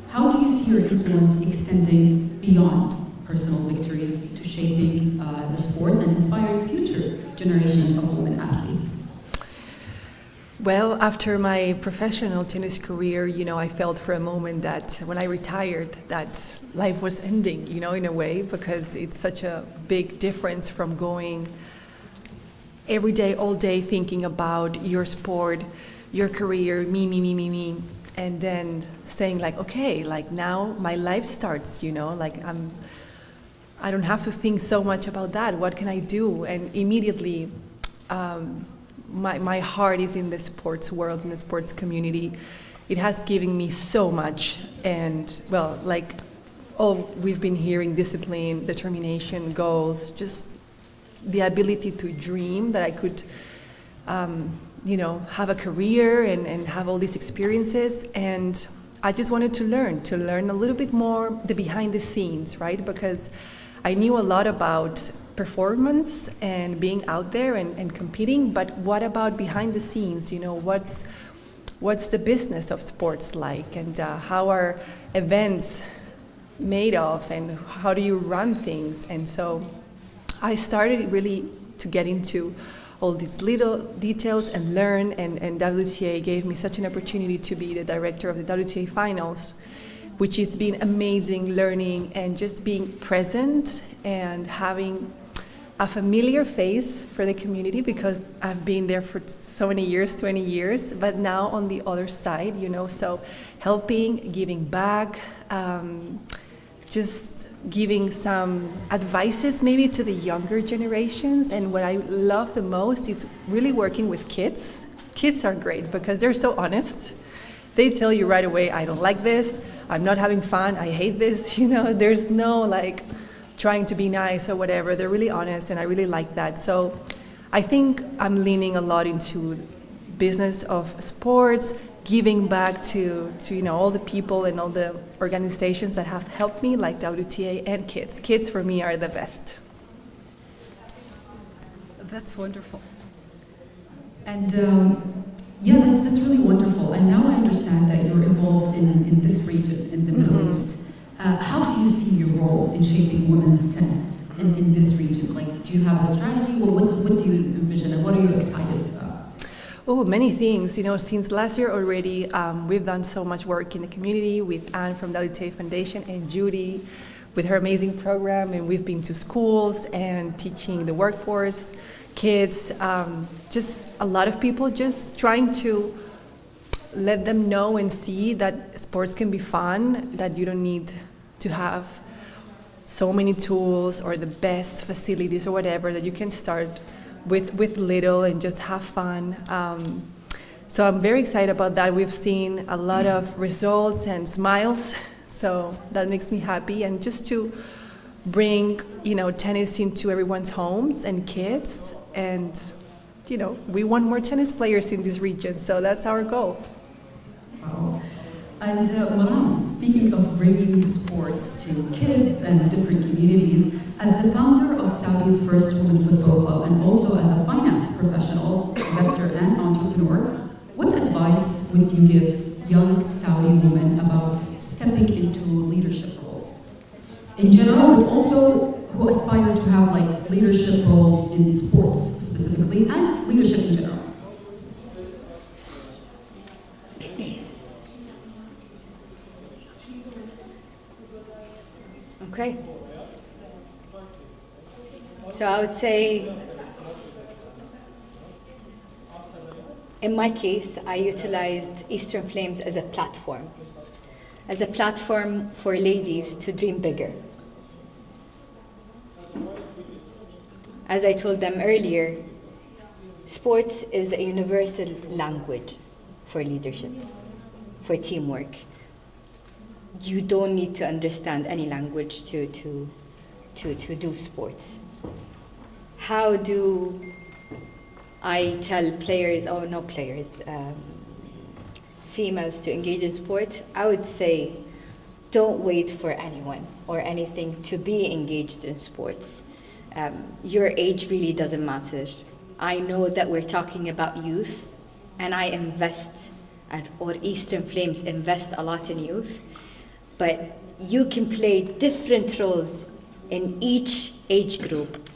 how do you see your influence extending beyond personal victories to shaping the sport and inspiring future generations of women athletes? Well, after my professional tennis career, I felt for a moment that when I retired, that life was ending, in a way, because it's such a big difference from going every day, all day, thinking about your sport, your career, me, and then saying like, okay, like now my life starts, like I don't have to think so much about that. What can I do? And immediately, my heart is in the sports world, in the sports community. It has given me so much. And well, like all we've been hearing, discipline, determination, goals, just the ability to dream that I could, have a career and have all these experiences. And I just wanted to learn a little bit more the behind the scenes, right? Because I knew a lot about performance and being out there and competing, but what about behind the scenes? What's the business of sports like, and how are events made of, and how do you run things? And so I started really to get into all these little details and learn, and WTA gave me such an opportunity to be the director of the WTA finals, which has been amazing, learning and just being present and having a familiar face for the community, because I've been there for so many years, 20 years, but now on the other side, so helping, giving back, just giving some advices maybe to the younger generations. And what I love the most is really working with kids. Kids are great because they're so honest. They tell you right away, I don't like this, I'm not having fun, I hate this, there's no like trying to be nice or whatever. They're really honest, and I really like that. So I think I'm leaning a lot into business of sports, giving back to all the people and all the organizations that have helped me, like WTA and kids. Kids for me are the best. That's wonderful. And that's really wonderful. And now I understand that you're involved in this region, in the Middle East. How do you see your role in shaping women's tennis in this region? Like, do you have a strategy? Well, what do you envision, and what are you excited about? Oh, many things. Since last year already, we've done so much work in the community with Anne from the WTA Foundation and Judy with her amazing program, and we've been to schools and teaching the workforce, kids, just a lot of people, just trying to let them know and see that sports can be fun, that you don't need to have so many tools or the best facilities or whatever, that you can start with little and just have fun. So I'm very excited about that. We've seen a lot of results and smiles, so that makes me happy. And just to bring, tennis into everyone's homes and kids, and we want more tennis players in this region, so that's our goal. Wow. And Maram, speaking of bringing sports to kids and different communities, as the founder of Saudi's first women football club and also as a finance professional, investor and entrepreneur, what advice would you give young Saudi women about stepping into leadership roles? in general, but also who aspire to have like leadership roles in sports specifically and leadership in general. Okay. So I would say, in my case, I utilized Eastern Flames as a platform for ladies to dream bigger. As I told them earlier, sports is a universal language for leadership, for teamwork. You don't need to understand any language to do sports. How do I tell players, females to engage in sport? I would say, don't wait for anyone or anything to be engaged in sports. Your age really doesn't matter. I know that we're talking about youth, and I invest, or Eastern Flames invest a lot in youth, but you can play different roles in each age group.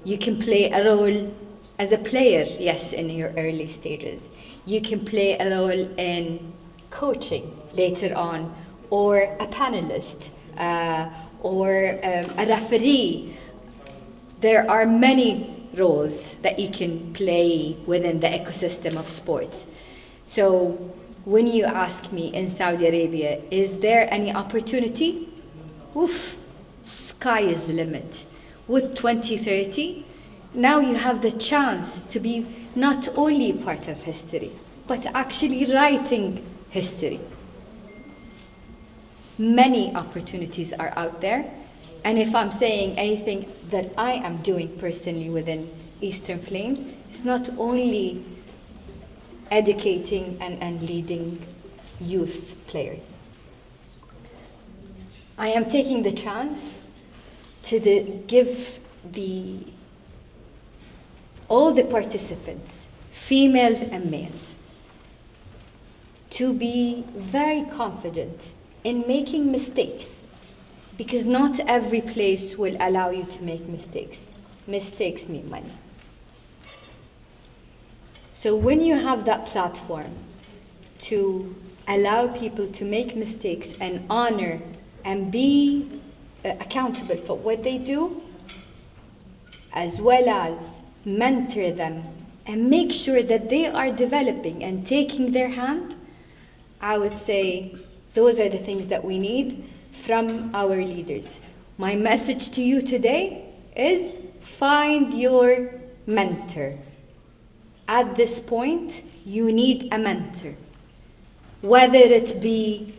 You can play a role as a player, yes, in your early stages. You can play a role in coaching later on, or a panelist, or a referee. There are many roles that you can play within the ecosystem of sports. So when you ask me in Saudi Arabia, is there any opportunity? Oof, sky is the limit. With 2030, now you have the chance to be not only part of history, but actually writing history. Many opportunities are out there. And if I'm saying anything that I am doing personally within Eastern Flames, it's not only educating and leading youth players. I am taking the chance to give all the participants, females and males, to be very confident in making mistakes, because not every place will allow you to make mistakes. Mistakes mean money. So when you have that platform to allow people to make mistakes and honor and be accountable for what they do, as well as mentor them and make sure that they are developing and taking their hand, I would say those are the things that we need from our leaders. My message to you today is find your mentor. At this point, you need a mentor. Whether it be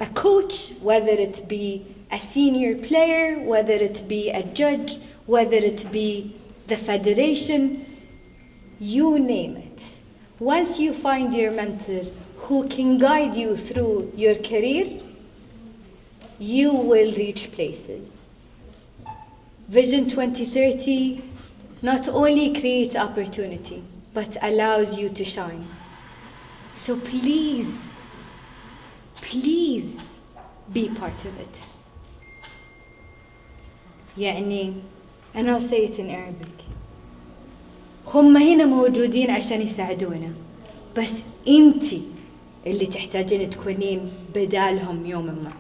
a coach, whether it be a senior player, whether it be a judge, whether it be the federation, you name it. Once you find your mentor who can guide you through your career, you will reach places. Vision 2030 not only creates opportunity, but allows you to shine. So please, please be part of it. يعني, and I'll say it in Arabic. هم هنا موجودين عشان يساعدونا، بس انتي اللي تحتاجين تكونين بدالهم يوما ما.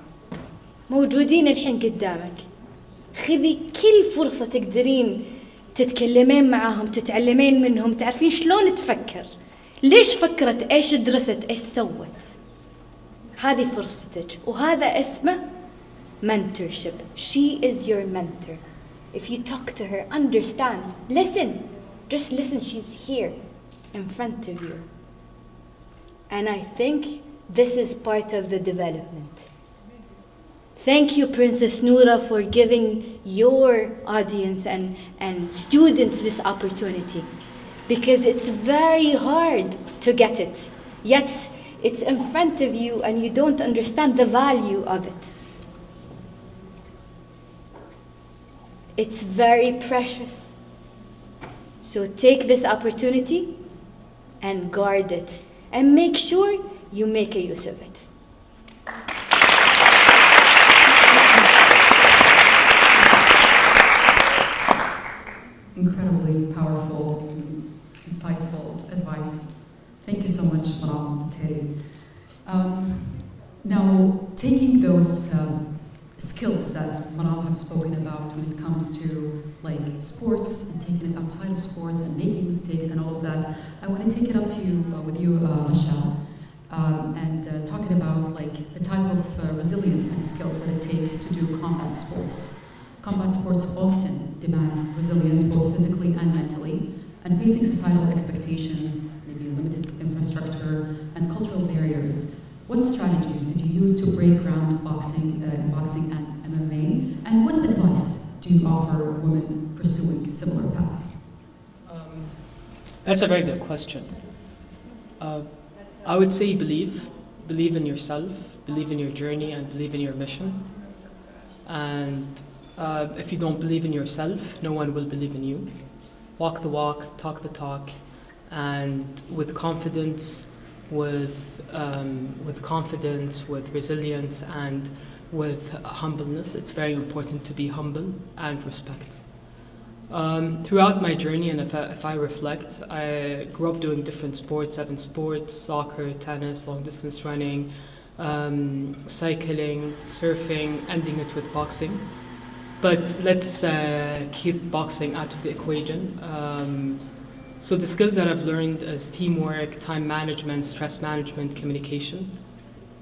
موجودين الحين قدامك. خذي كل فرصة تقدرين تتكلمين معاهم، تتعلمين منهم، تعرفين شلون تفكر، ليش فكرت، ايش درست، ايش سوت. هذه فرصتك، وهذا اسمه mentorship. She is your mentor. If you talk to her, understand, listen, just listen, she's here in front of you. And I think this is part of the development. Thank you, Princess Noura, for giving your audience and students this opportunity, because it's very hard to get it. Yet it's in front of you and you don't understand the value of it. It's very precious. So take this opportunity and guard it and make sure you make a use of it. incredibly powerful, insightful advice. Thank you so much, Maram Terry. Now, taking those skills that Maram have spoken about when it comes to like sports and taking it outside of sports and making mistakes and all of that, I want to take it up to you with you, Rasha, and talking about like the type of resilience and skills that it takes to do combat sports. Combat sports often demand resilience both physically and mentally, and facing societal expectations, maybe limited infrastructure and cultural barriers. What strategies did you use to break ground boxing and MMA, and what advice do you offer women pursuing similar paths? That's a very good question. I would say believe in yourself, believe in your journey, and believe in your mission. And if you don't believe in yourself, no one will believe in you. Walk the walk, talk the talk, and with confidence, with resilience, and with humbleness. It's very important to be humble and respect. Throughout my journey, and if I reflect, I grew up doing different sports, 7 sports: soccer, tennis, long distance running, cycling, surfing, ending it with boxing. But let's keep boxing out of the equation. So the skills that I've learned is teamwork, time management, stress management, communication.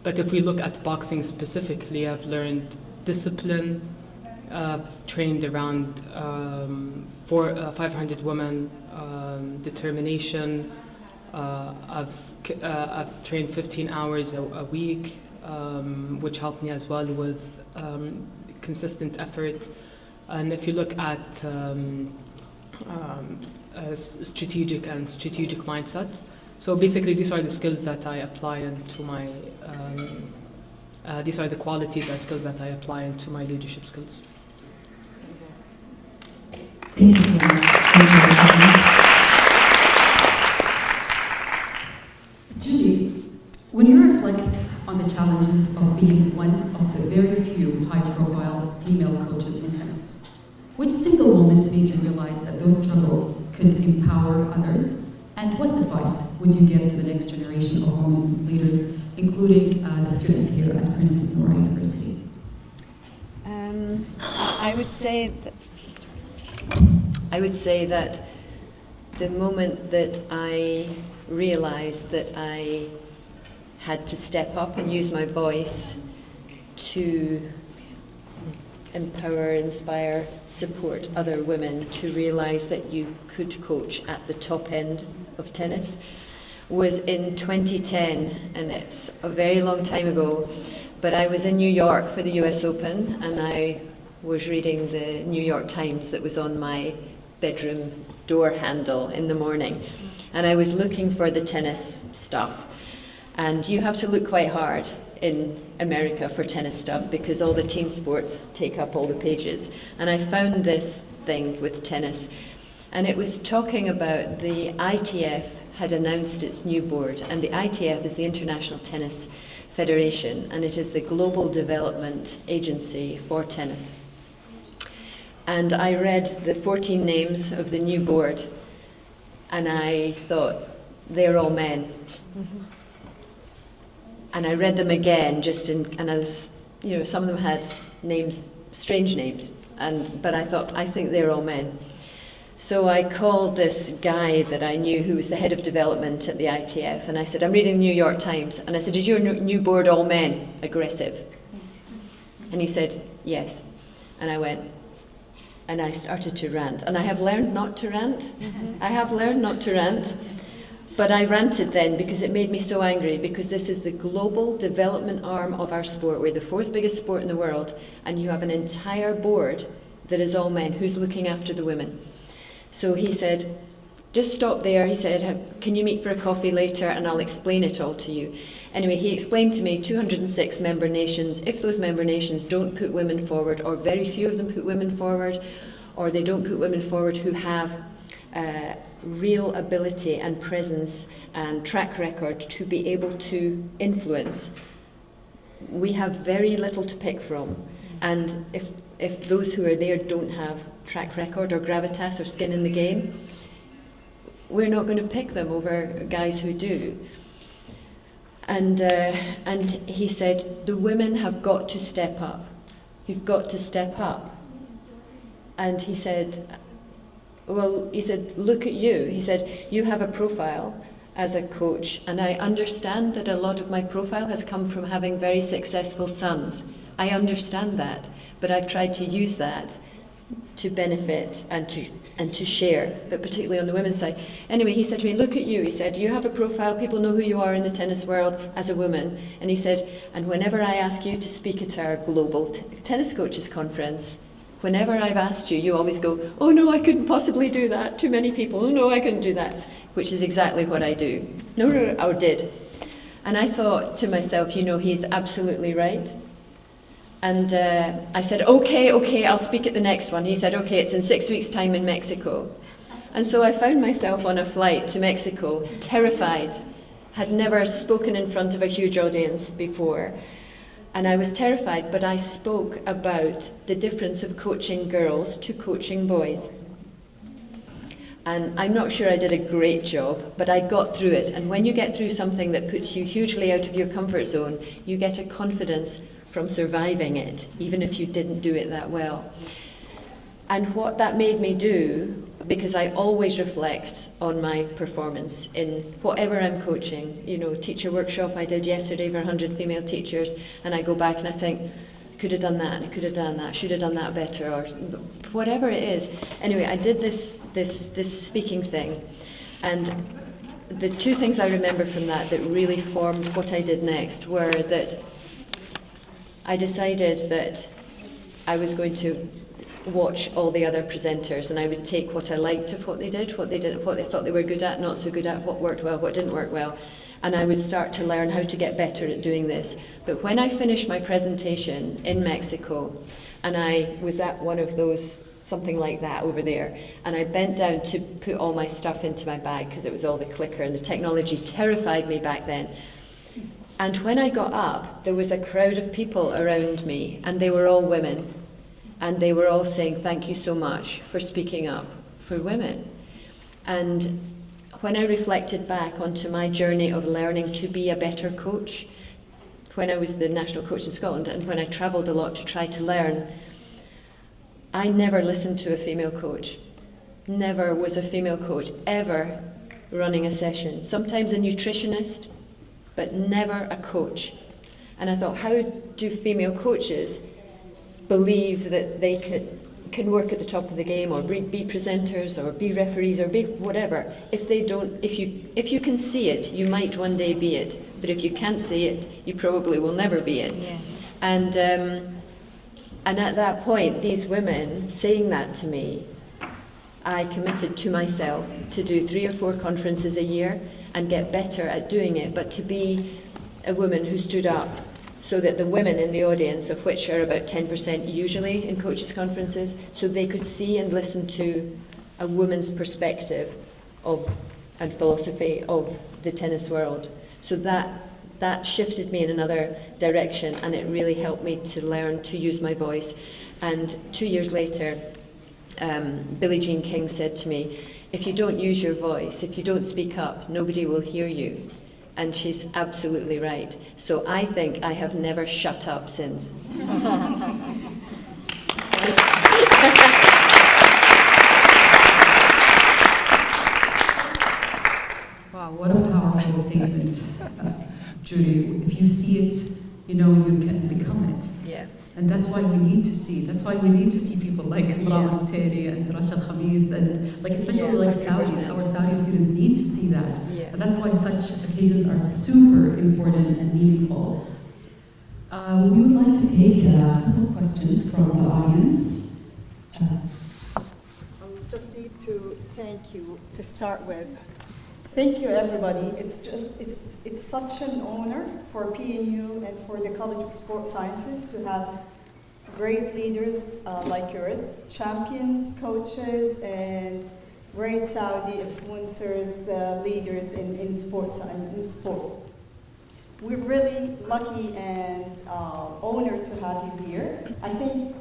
But if we look at boxing specifically, I've learned discipline, trained around 500 women, determination. I've trained 15 hours a week, which helped me as well with consistent effort. And if you look at strategic mindset. So basically, these are the skills that I apply into my. These are the qualities and skills that I apply into my leadership skills. Thank you so much. Julie, when you reflect on the challenges of being one of the very few high-profile female coaches in tennis, which single moment made you realize that those struggles could empower others? And what advice would you give to the next generation of women leaders, including the students here at Princess Noor University? I would say that the moment that I realized that I had to step up and use my voice to empower, inspire, support other women to realize that you could coach at the top end of tennis was in 2010, and it's a very long time ago, but I was in New York for the US Open, and I was reading the New York Times that was on my bedroom door handle in the morning, and I was looking for the tennis stuff. And you have to look quite hard in America for tennis stuff because all the team sports take up all the pages. And I found this thing with tennis, and it was talking about the ITF had announced its new board, and the ITF is the International Tennis Federation, and it is the global development agency for tennis. And I read the 14 names of the new board, and I thought, they're all men. Mm-hmm. And I read them again, and I was, some of them had names, strange names, but I thought, I think they're all men. So I called this guy that I knew who was the head of development at the ITF, and I said, I'm reading the New York Times, and I said, is your new board all men, aggressive? And he said, yes. And I went, and I started to rant. And I have learned not to rant. I have learned not to rant. But I ranted then because it made me so angry, because this is the global development arm of our sport. We're the 4th biggest sport in the world, and you have an entire board that is all men. Who's looking after the women? So he said, just stop there. He said, can you meet for a coffee later and I'll explain it all to you. Anyway, he explained to me 206 member nations. If those member nations don't put women forward, or very few of them put women forward, or they don't put women forward who have real ability and presence and track record to be able to influence, we have very little to pick from. And if if those who are there don't have track record or gravitas or skin in the game, we're not going to pick them over guys who do. And he said, the women have got to step up. You've got to step up. And he said, look at you. He said, you have a profile as a coach, and I understand that a lot of my profile has come from having very successful sons. I understand that, but I've tried to use that to benefit and to share, but particularly on the women's side. Anyway, he said to me, look at you. He said, you have a profile, people know who you are in the tennis world as a woman. And he said, and whenever I ask you to speak at our global tennis coaches conference, whenever I've asked you, you always go, oh no, I couldn't possibly do that. Too many people. Oh no, I couldn't do that. Which is exactly what I do. No, I did. And I thought to myself, he's absolutely right. And I said, okay, I'll speak at the next one. He said, okay, it's in 6 weeks' time in Mexico. And so I found myself on a flight to Mexico, terrified, had never spoken in front of a huge audience before. And I was terrified, but I spoke about the difference of coaching girls to coaching boys. And I'm not sure I did a great job, but I got through it. And when you get through something that puts you hugely out of your comfort zone, you get a confidence from surviving it, even if you didn't do it that well. And what that made me do, because I always reflect on my performance in whatever I'm coaching, teacher workshop I did yesterday for 100 female teachers, and I go back and I think, could have done that, and I could have done that, should have done that better, or whatever it is. Anyway, I did this speaking thing, and the two things I remember from that really formed what I did next were that I decided that I was going to watch all the other presenters, and I would take what I liked of what they did, what they thought they were good at, not so good at, what worked well, what didn't work well, and I would start to learn how to get better at doing this. But when I finished my presentation in Mexico, and I was at one of those, something like that over there, and I bent down to put all my stuff into my bag because it was all the clicker, and the technology terrified me back then. And when I got up, there was a crowd of people around me, and they were all women, and they were all saying, thank you so much for speaking up for women. And when I reflected back onto my journey of learning to be a better coach, when I was the national coach in Scotland, and when I travelled a lot to try to learn, I never listened to a female coach. Never was a female coach ever running a session. Sometimes a nutritionist, but never a coach. And I thought, how do female coaches believe that they can work at the top of the game, or be presenters, or be referees, or be whatever? If they don't, if you can see it, you might one day be it. But if you can't see it, you probably will never be it. Yes. And at that point, these women saying that to me, I committed to myself to do 3 or 4 conferences a year and get better at doing it, but to be a woman who stood up so that the women in the audience, of which are about 10% usually in coaches' conferences, so they could see and listen to a woman's perspective of and philosophy of the tennis world. So that shifted me in another direction, and it really helped me to learn to use my voice. And 2 years later, Billie Jean King said to me, if you don't use your voice, if you don't speak up, nobody will hear you. And she's absolutely right. So I think I have never shut up since. Wow, what a powerful statement, Judy. If you see it, you can become it. Yeah. And that's why we need to see. That's why we need to see people like Imran Teri and Rasha Khamis, and especially like Saudis. Our Saudi students need to see that. Yeah. And that's why such occasions are super important and meaningful. We would like to take a couple of questions from the audience. I just need to thank you to start with. Thank you, everybody. It's such an honor for PNU and for the College of Sports Sciences to have great leaders like yours, champions, coaches, and great Saudi influencers, leaders in sports and in sport. We're really lucky and honored to have you here. I think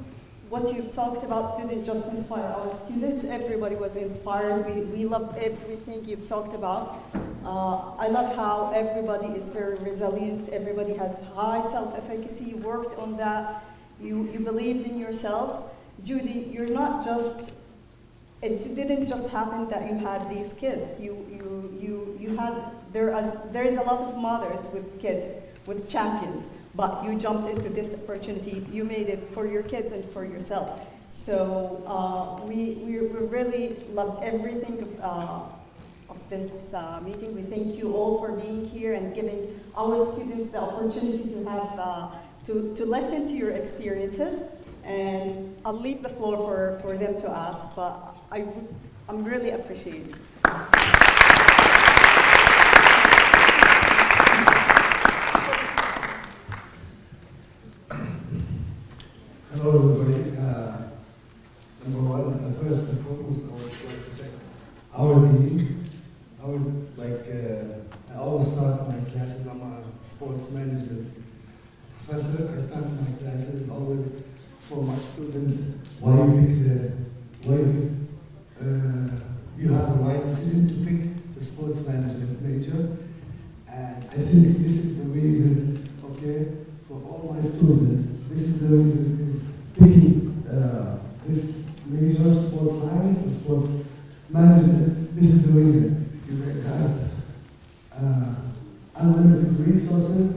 what you've talked about didn't just inspire our students, everybody was inspired. We loved everything you've talked about. I love how everybody is very resilient, everybody has high self-efficacy, you worked on that, you believed in yourselves. Judy, you're not just, it didn't just happen that you had these kids. You had, there is a lot of mothers with kids, with champions, but you jumped into this opportunity. You made it for your kids and for yourself. So we really love everything of this meeting. We thank you all for being here and giving our students the opportunity to have to listen to your experiences. And I'll leave the floor for them to ask, but I'm really appreciating. Hello everybody. Number one, first and foremost, I would like to say our dean. I always start my classes, I'm a sports management professor. I start my classes always for my students. Why you have the right decision to pick the sports management major. And I think this is the reason, okay, for all my students, this is the reason is picking this major, sports science or sports management. This is the reason. You guys have unlimited resources.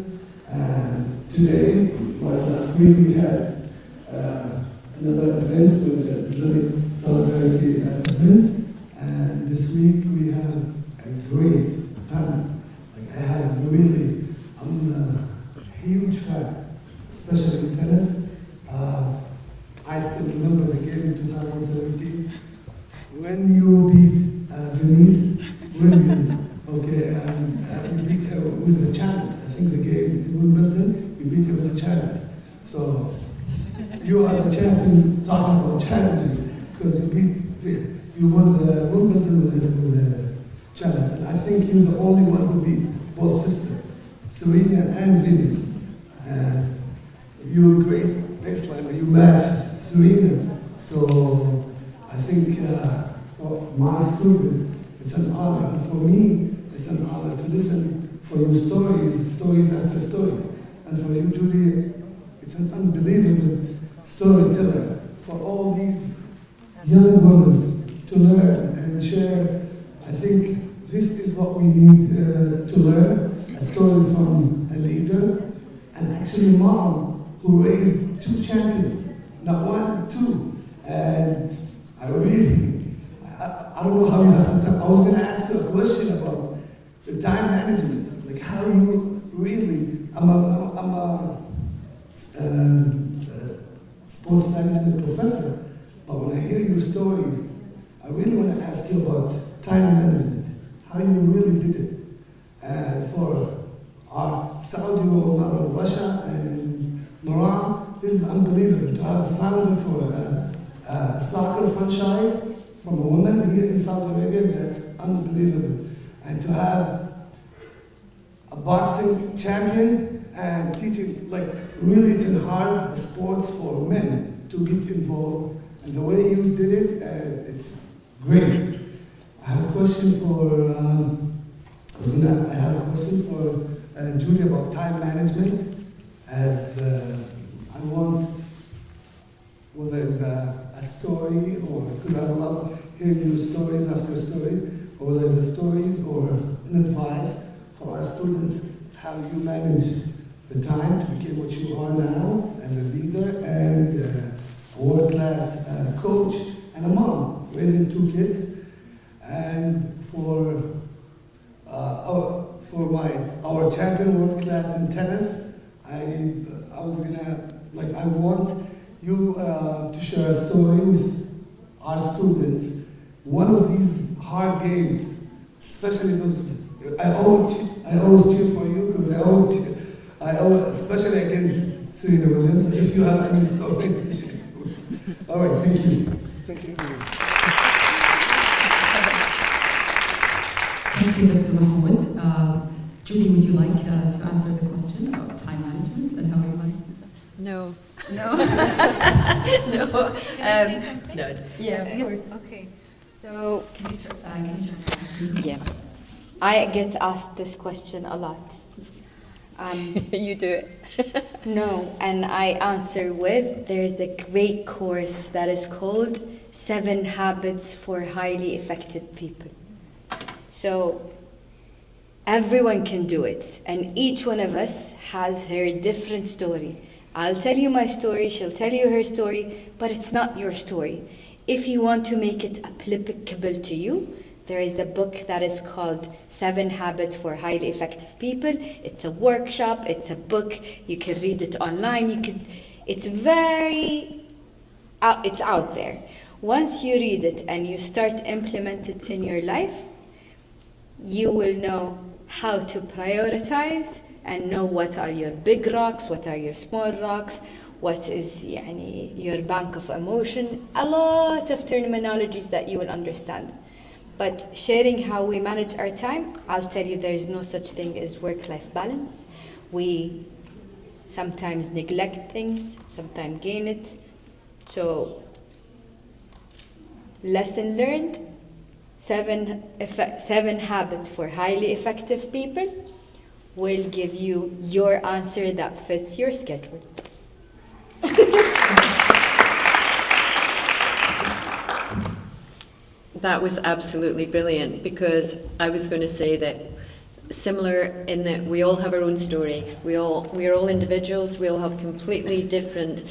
And today, like last week, we had another event with the Islamic Solidarity event. And this week we have a great panel. Like I have really, I'm a huge fan, especially in tennis. I still remember the game in 2017 when you beat Venus Williams, okay, and you beat her with a challenge. I think the game in Wimbledon, you beat her with a challenge. So you are the champion talking about challenges because you won the Wimbledon with a challenge. And I think you're the only one who beat both sisters, Serena and Venus. And you're a great baseliner. You matched Serena. So I think for my student, it's an honor. And for me, it's an honor to listen for your stories after stories. And for you, Julie, it's an unbelievable storyteller. For all these young women to learn and share, I think this is what we need to learn. A story from a leader, and actually mom who raised 2 champions, not 1, 2. And I don't know how you have the time. I was going to ask you a question about the time management, like how you really, I'm a sports management professor, but when I hear your stories, I really want to ask you about time management, how you really did it. And for our Saudi role model, Russia and Moran, this is unbelievable to have a founder for a soccer franchise from a woman here in Saudi Arabia. That's unbelievable. And to have a boxing champion and teaching, like really it's in hard sports for men to get involved. And the way you did it, it's great. I have a question for, I have a question for Julie about time management. As I want, whether it's a story or, because I love hearing your stories after stories, or whether it's a stories or an advice for our students, how you manage the time to become what you are now as a leader and a world-class coach and a mom raising 2 kids. And for our champion world-class in tennis, I was gonna, like, I want you to share a story with our students. One of these hard games, especially those, I always cheer for you because I always, especially against Serena Williams. If you have any stories to share. All right, thank you. Thank you. Thank you, Dr. Mahmoud. Julie, would you like to answer the question about time management and how you manage that? No, No. No. Can I say something? No. Yeah. Of course. Okay. So, Yeah. I get asked this question a lot. You do it. No, and I answer with there's a great course that is called 7 Habits for Highly Effective People. So everyone can do it, and each one of us has her different story. I'll tell you my story, she'll tell you her story, but it's not your story. If you want to make it applicable to you, there is a book that is called 7 Habits for Highly Effective People. It's a workshop, it's a book, you can read it online, it's out there. Once you read it and you start implement it in your life, you will know how to prioritize and know what are your big rocks, what are your small rocks, what is your bank of emotion, a lot of terminologies that you will understand. But sharing how we manage our time, I'll tell you there is no such thing as work-life balance. We sometimes neglect things, sometimes gain it. So, lesson learned, 7 habits for highly effective people will give you your answer that fits your schedule. That was absolutely brilliant, because I was going to say that similar in that we all have our own story. We are all individuals. We all have completely different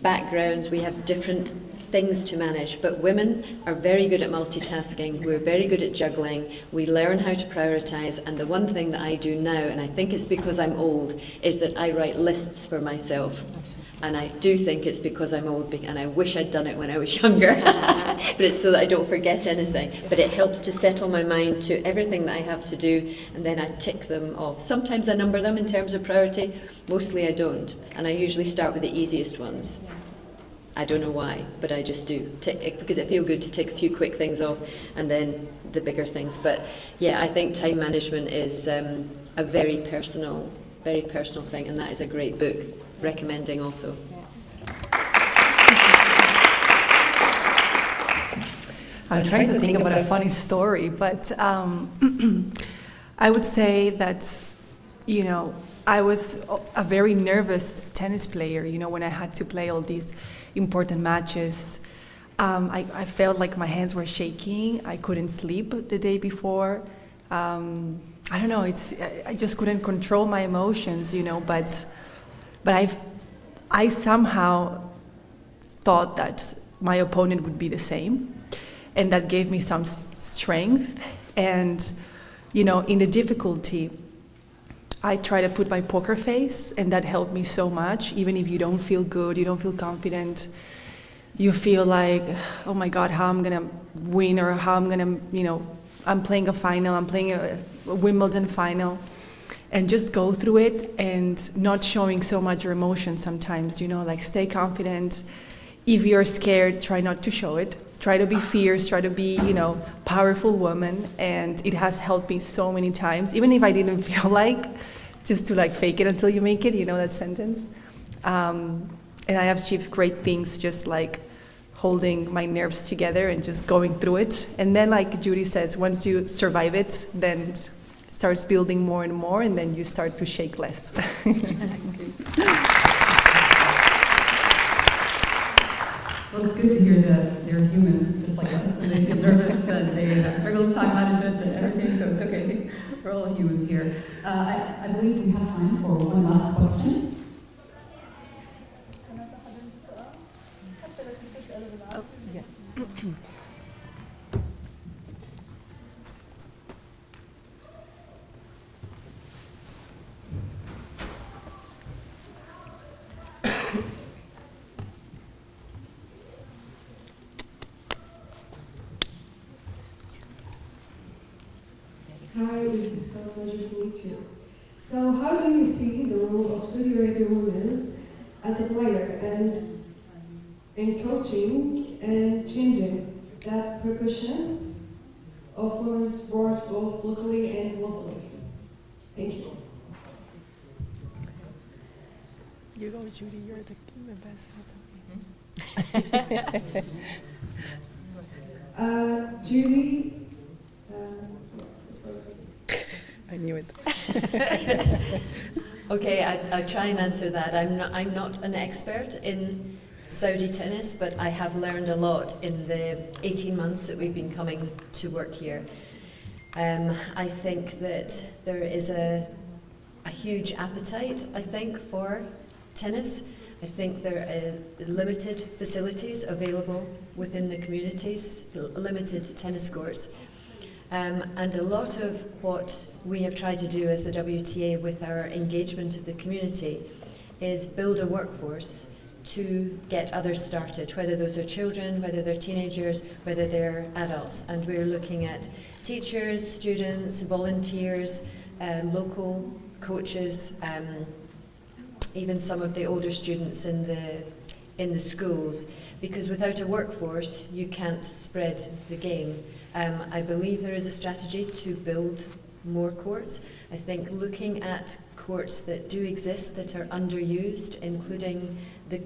backgrounds. We have different things to manage, but women are very good at multitasking. We're very good at juggling. We learn how to prioritize, and the one thing that I do now, and I think it's because I'm old, is that I write lists for myself. And I do think it's because I'm old, and I wish I'd done it when I was younger. But it's so that I don't forget anything. But it helps to settle my mind to everything that I have to do, and then I tick them off. Sometimes I number them in terms of priority, mostly I don't. And I usually start with the easiest ones. I don't know why, but I just do, because it feels good to take a few quick things off and then the bigger things. But yeah, I think time management is a very personal thing, and that is a great book. Recommending also. I'm trying to think about a funny story, but I would say that, I was a very nervous tennis player, when I had to play all these important matches. I felt like my hands were shaking. I couldn't sleep the day before. I don't know, I just couldn't control my emotions, but I somehow thought that my opponent would be the same, and that gave me some strength. And, in the difficulty, I try to put my poker face, and that helped me so much. Even if you don't feel good, you don't feel confident, you feel like, oh my God, how I'm gonna win, or how I'm gonna, I'm playing a final, I'm playing a Wimbledon final. And just go through it, and not showing so much your emotions sometimes, like stay confident. If you're scared, try not to show it. Try to be fierce, try to be, powerful woman. And it has helped me so many times, even if I didn't feel like, just to fake it until you make it, that sentence. And I have achieved great things just holding my nerves together and just going through it. And then like Judy says, once you survive it, then starts building more and more, and then you start to shake less. Well, it's good to hear that they're humans just like us, and they get nervous, and they have struggles with time management and everything, so it's okay. We're all humans here. I believe we have time for one last question. Oh, yes. Hi, this is a pleasure to meet you. So how do you see the role of Saudi Arabian women as a player and in coaching and changing that proportion of women's sport both locally and globally? Thank you. You go, Judy. You're the best. Judy. I knew it. Okay, I'll try and answer that. I'm not an expert in Saudi tennis, but I have learned a lot in the 18 months that we've been coming to work here. I think that there is a huge appetite, I think, for tennis. I think there are limited facilities available within the communities, limited tennis courts. And a lot of what we have tried to do as the WTA with our engagement of the community is build a workforce to get others started, whether those are children, whether they're teenagers, whether they're adults. And we're looking at teachers, students, volunteers, local coaches, even some of the older students in the schools, because without a workforce you can't spread the game. I believe there is a strategy to build more courts. I think looking at courts that do exist that are underused, including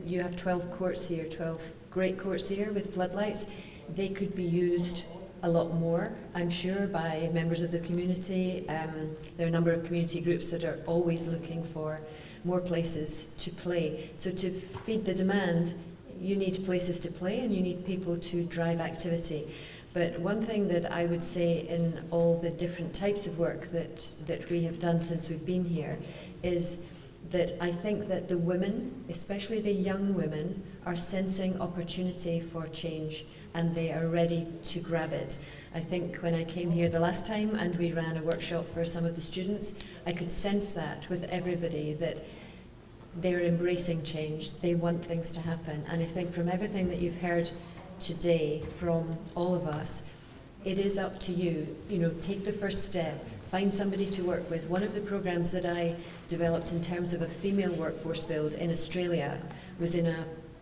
you have 12 courts here, 12 great courts here with floodlights, they could be used a lot more, I'm sure, by members of the community. There are a number of community groups that are always looking for more places to play. So to feed the demand, you need places to play and you need people to drive activity. But one thing that I would say in all the different types of work that we have done since we've been here is that I think that the women, especially the young women, are sensing opportunity for change and they are ready to grab it. I think when I came here the last time and we ran a workshop for some of the students, I could sense that with everybody, that they're embracing change, they want things to happen. And I think from everything that you've heard today from all of us, it is up to you. You know, take the first step, find somebody to work with. One of the programs that I developed in terms of a female workforce build in Australia was in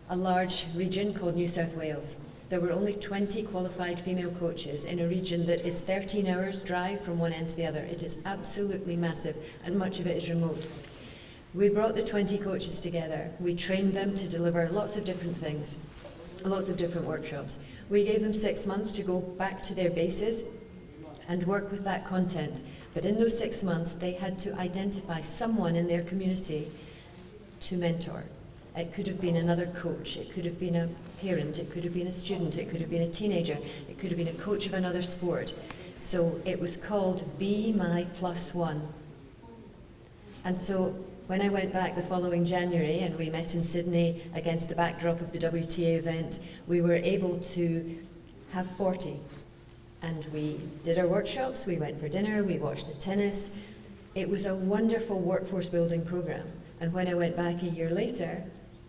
a large region called New South Wales. There were only 20 qualified female coaches in a region that is 13 hours drive from one end to the other. It is absolutely massive, and much of it is remote. We brought the 20 coaches together. We trained them to deliver lots of different things, lots of different workshops. We gave them 6 months to go back to their bases and work with that content. But in those 6 months, they had to identify someone in their community to mentor. It could have been another coach, it could have been a parent, it could have been a student, it could have been a teenager, it could have been a coach of another sport. So it was called Be My Plus One. And so when I went back the following January and we met in Sydney against the backdrop of the WTA event, we were able to have 40. And we did our workshops, we went for dinner, we watched the tennis. It was a wonderful workforce building program. And when I went back a year later,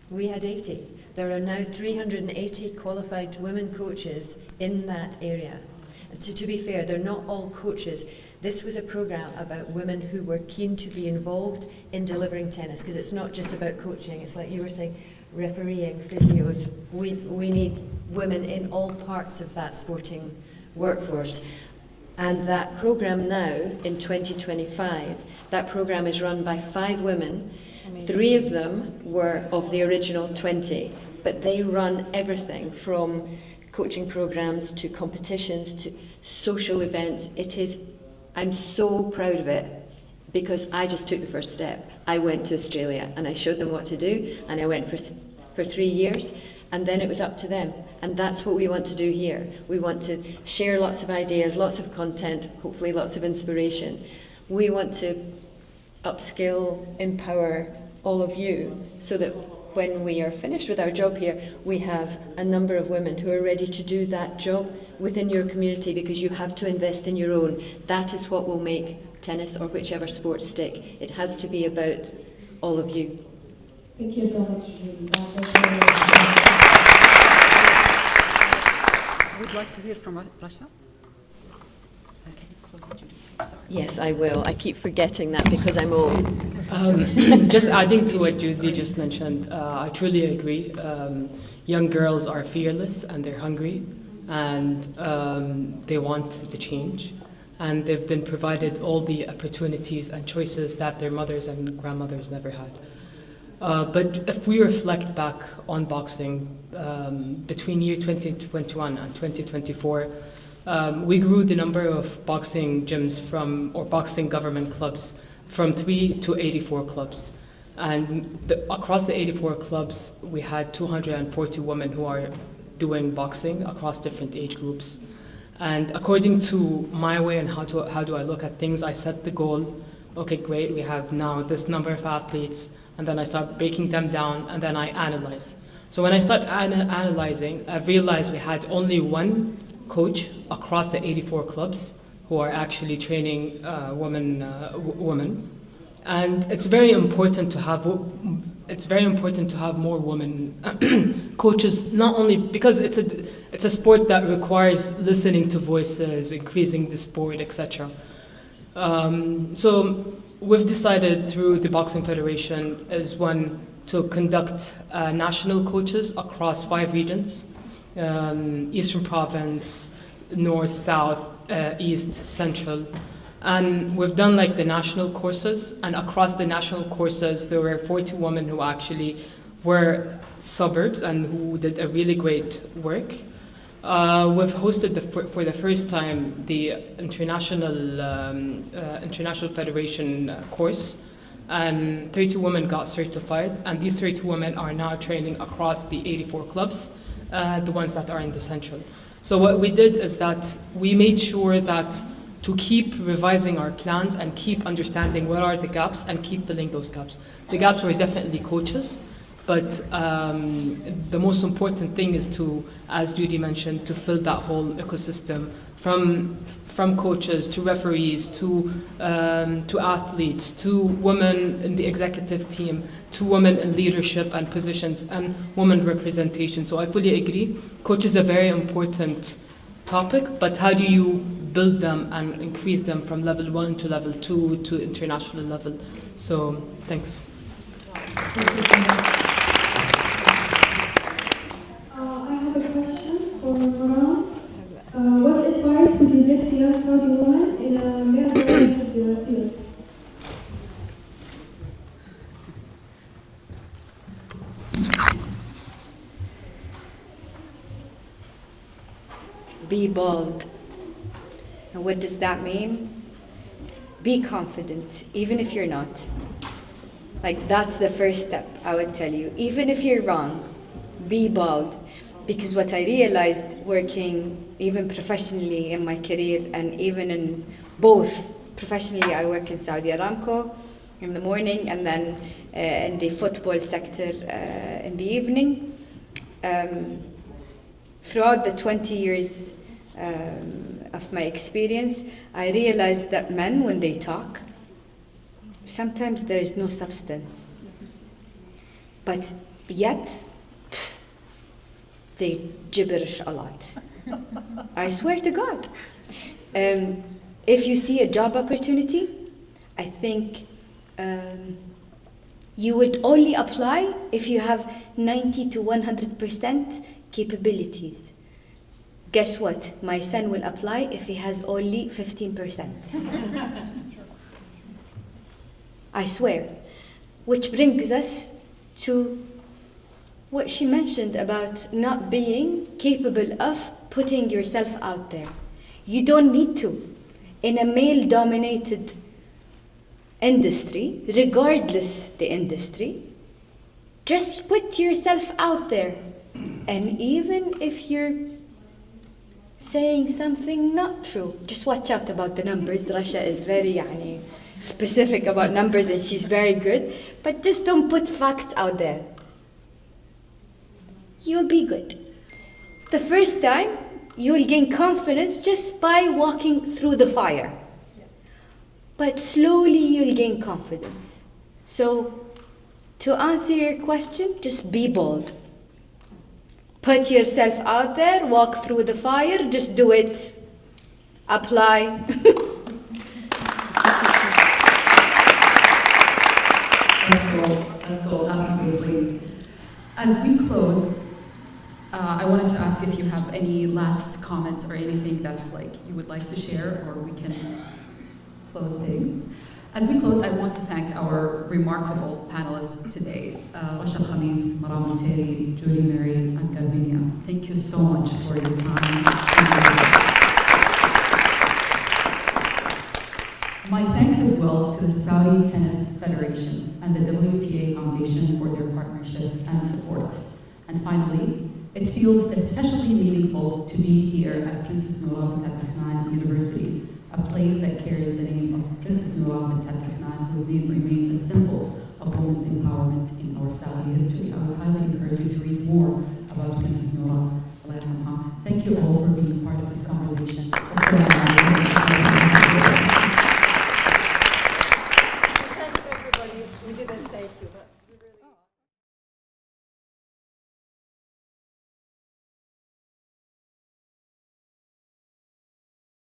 we had 80. There are now 380 qualified women coaches in that area. And to be fair, they're not all coaches. This was a program about women who were keen to be involved in delivering tennis, because it's not just about coaching. It's like you were saying, refereeing, physios. We need women in all parts of that sporting workforce. And that program now, in 2025, that program is run by 5 women. 3 of them were of the original 20, but they run everything from coaching programs to competitions to social events. I'm so proud of it because I just took the first step. I went to Australia and I showed them what to do, and I went for 3 years, and then it was up to them. And that's what we want to do here. We want to share lots of ideas, lots of content, hopefully lots of inspiration. We want to upskill, empower all of you so that when we are finished with our job here, we have a number of women who are ready to do that job within your community, because you have to invest in your own. That is what will make tennis or whichever sport stick. It has to be about all of you. Thank you so much. We'd like to hear from Russia. Yes, I will. I keep forgetting that because I'm old. Just adding to what Judy just mentioned, I truly agree. Young girls are fearless and they're hungry, and they want the change. And they've been provided all the opportunities and choices that their mothers and grandmothers never had. But if we reflect back on boxing between year 2021 and 2024, we grew the number of boxing gyms or boxing government clubs from 3 to 84 clubs. And across the 84 clubs, we had 240 women who are doing boxing across different age groups. And according to my way and how do I look at things, I set the goal, okay, great, we have now this number of athletes, and then I start breaking them down, and then I analyze. So when I start analyzing, I realized we had only one coach across the 84 clubs who are actually training women. And it's very important to have more women coaches, not only because it's a sport that requires listening to voices, increasing the sport, etc. So we've decided through the Boxing Federation to conduct national coaches across 5 regions: Eastern Province, North, South, East, Central. And we've done like the national courses, and across the national courses, there were 40 women who actually were suburbs and who did a really great work. We've hosted for the first time the International Federation course, and 30 women got certified, and these 30 women are now training across the 84 clubs, the ones that are in the central. So what we did is that we made sure that to keep revising our plans and keep understanding what are the gaps and keep filling those gaps. The gaps were definitely coaches, but the most important thing is to, as Judy mentioned, to fill that whole ecosystem from coaches to referees to athletes to women in the executive team to women in leadership and positions and women representation. So I fully agree. Coach is a very important topic, but how do you build them and increase them from level 1 to level 2 to international level? So thanks. I have a question for Maran. What advice would you give to young Saudi women in a male-dominated field? Be bold. And what does that mean? Be confident, even if you're not. Like, that's the first step, I would tell you. Even if you're wrong, be bold. Because what I realized working even professionally in my career and even in both, professionally I work in Saudi Aramco in the morning and then in the football sector in the evening. Throughout the 20 years of my experience, I realized that men, when they talk, sometimes there is no substance. But yet, they gibberish a lot. I swear to God. If you see a job opportunity, I think you would only apply if you have 90 to 100% capabilities. Guess what? My son will apply if he has only 15%. I swear. Which brings us to what she mentioned about not being capable of putting yourself out there. You don't need to. In a male-dominated industry, regardless the industry, just put yourself out there. And even if you're saying something not true, just watch out about the numbers. Rasha is very specific about numbers and she's very good, but just don't put facts out there. You'll be good. The first time, you'll gain confidence just by walking through the fire. But slowly you'll gain confidence. So, to answer your question, just be bold. Put yourself out there, walk through the fire, just do it. Apply. Let's go, absolutely. As we close, I wanted to ask if you have any last comments or anything that's like you would like to share, or we can close things. As we close, I want to thank our remarkable panelists today, Rasha Khamis, Maram Muteri, Judy Mary, and Garbinia. Thank you so much for your time. My thanks as well to the Saudi Tennis Federation and the WTA Foundation for their partnership and support. And finally, it feels especially meaningful to be here at Princess Noura bint Abdurrahman University, a place that carries the name of Princess Noura bint Abdurrahman, whose name remains a symbol of women's empowerment in our Saudi history. I would highly encourage you to read more about Princess Noura. Thank you all for being part of this conversation.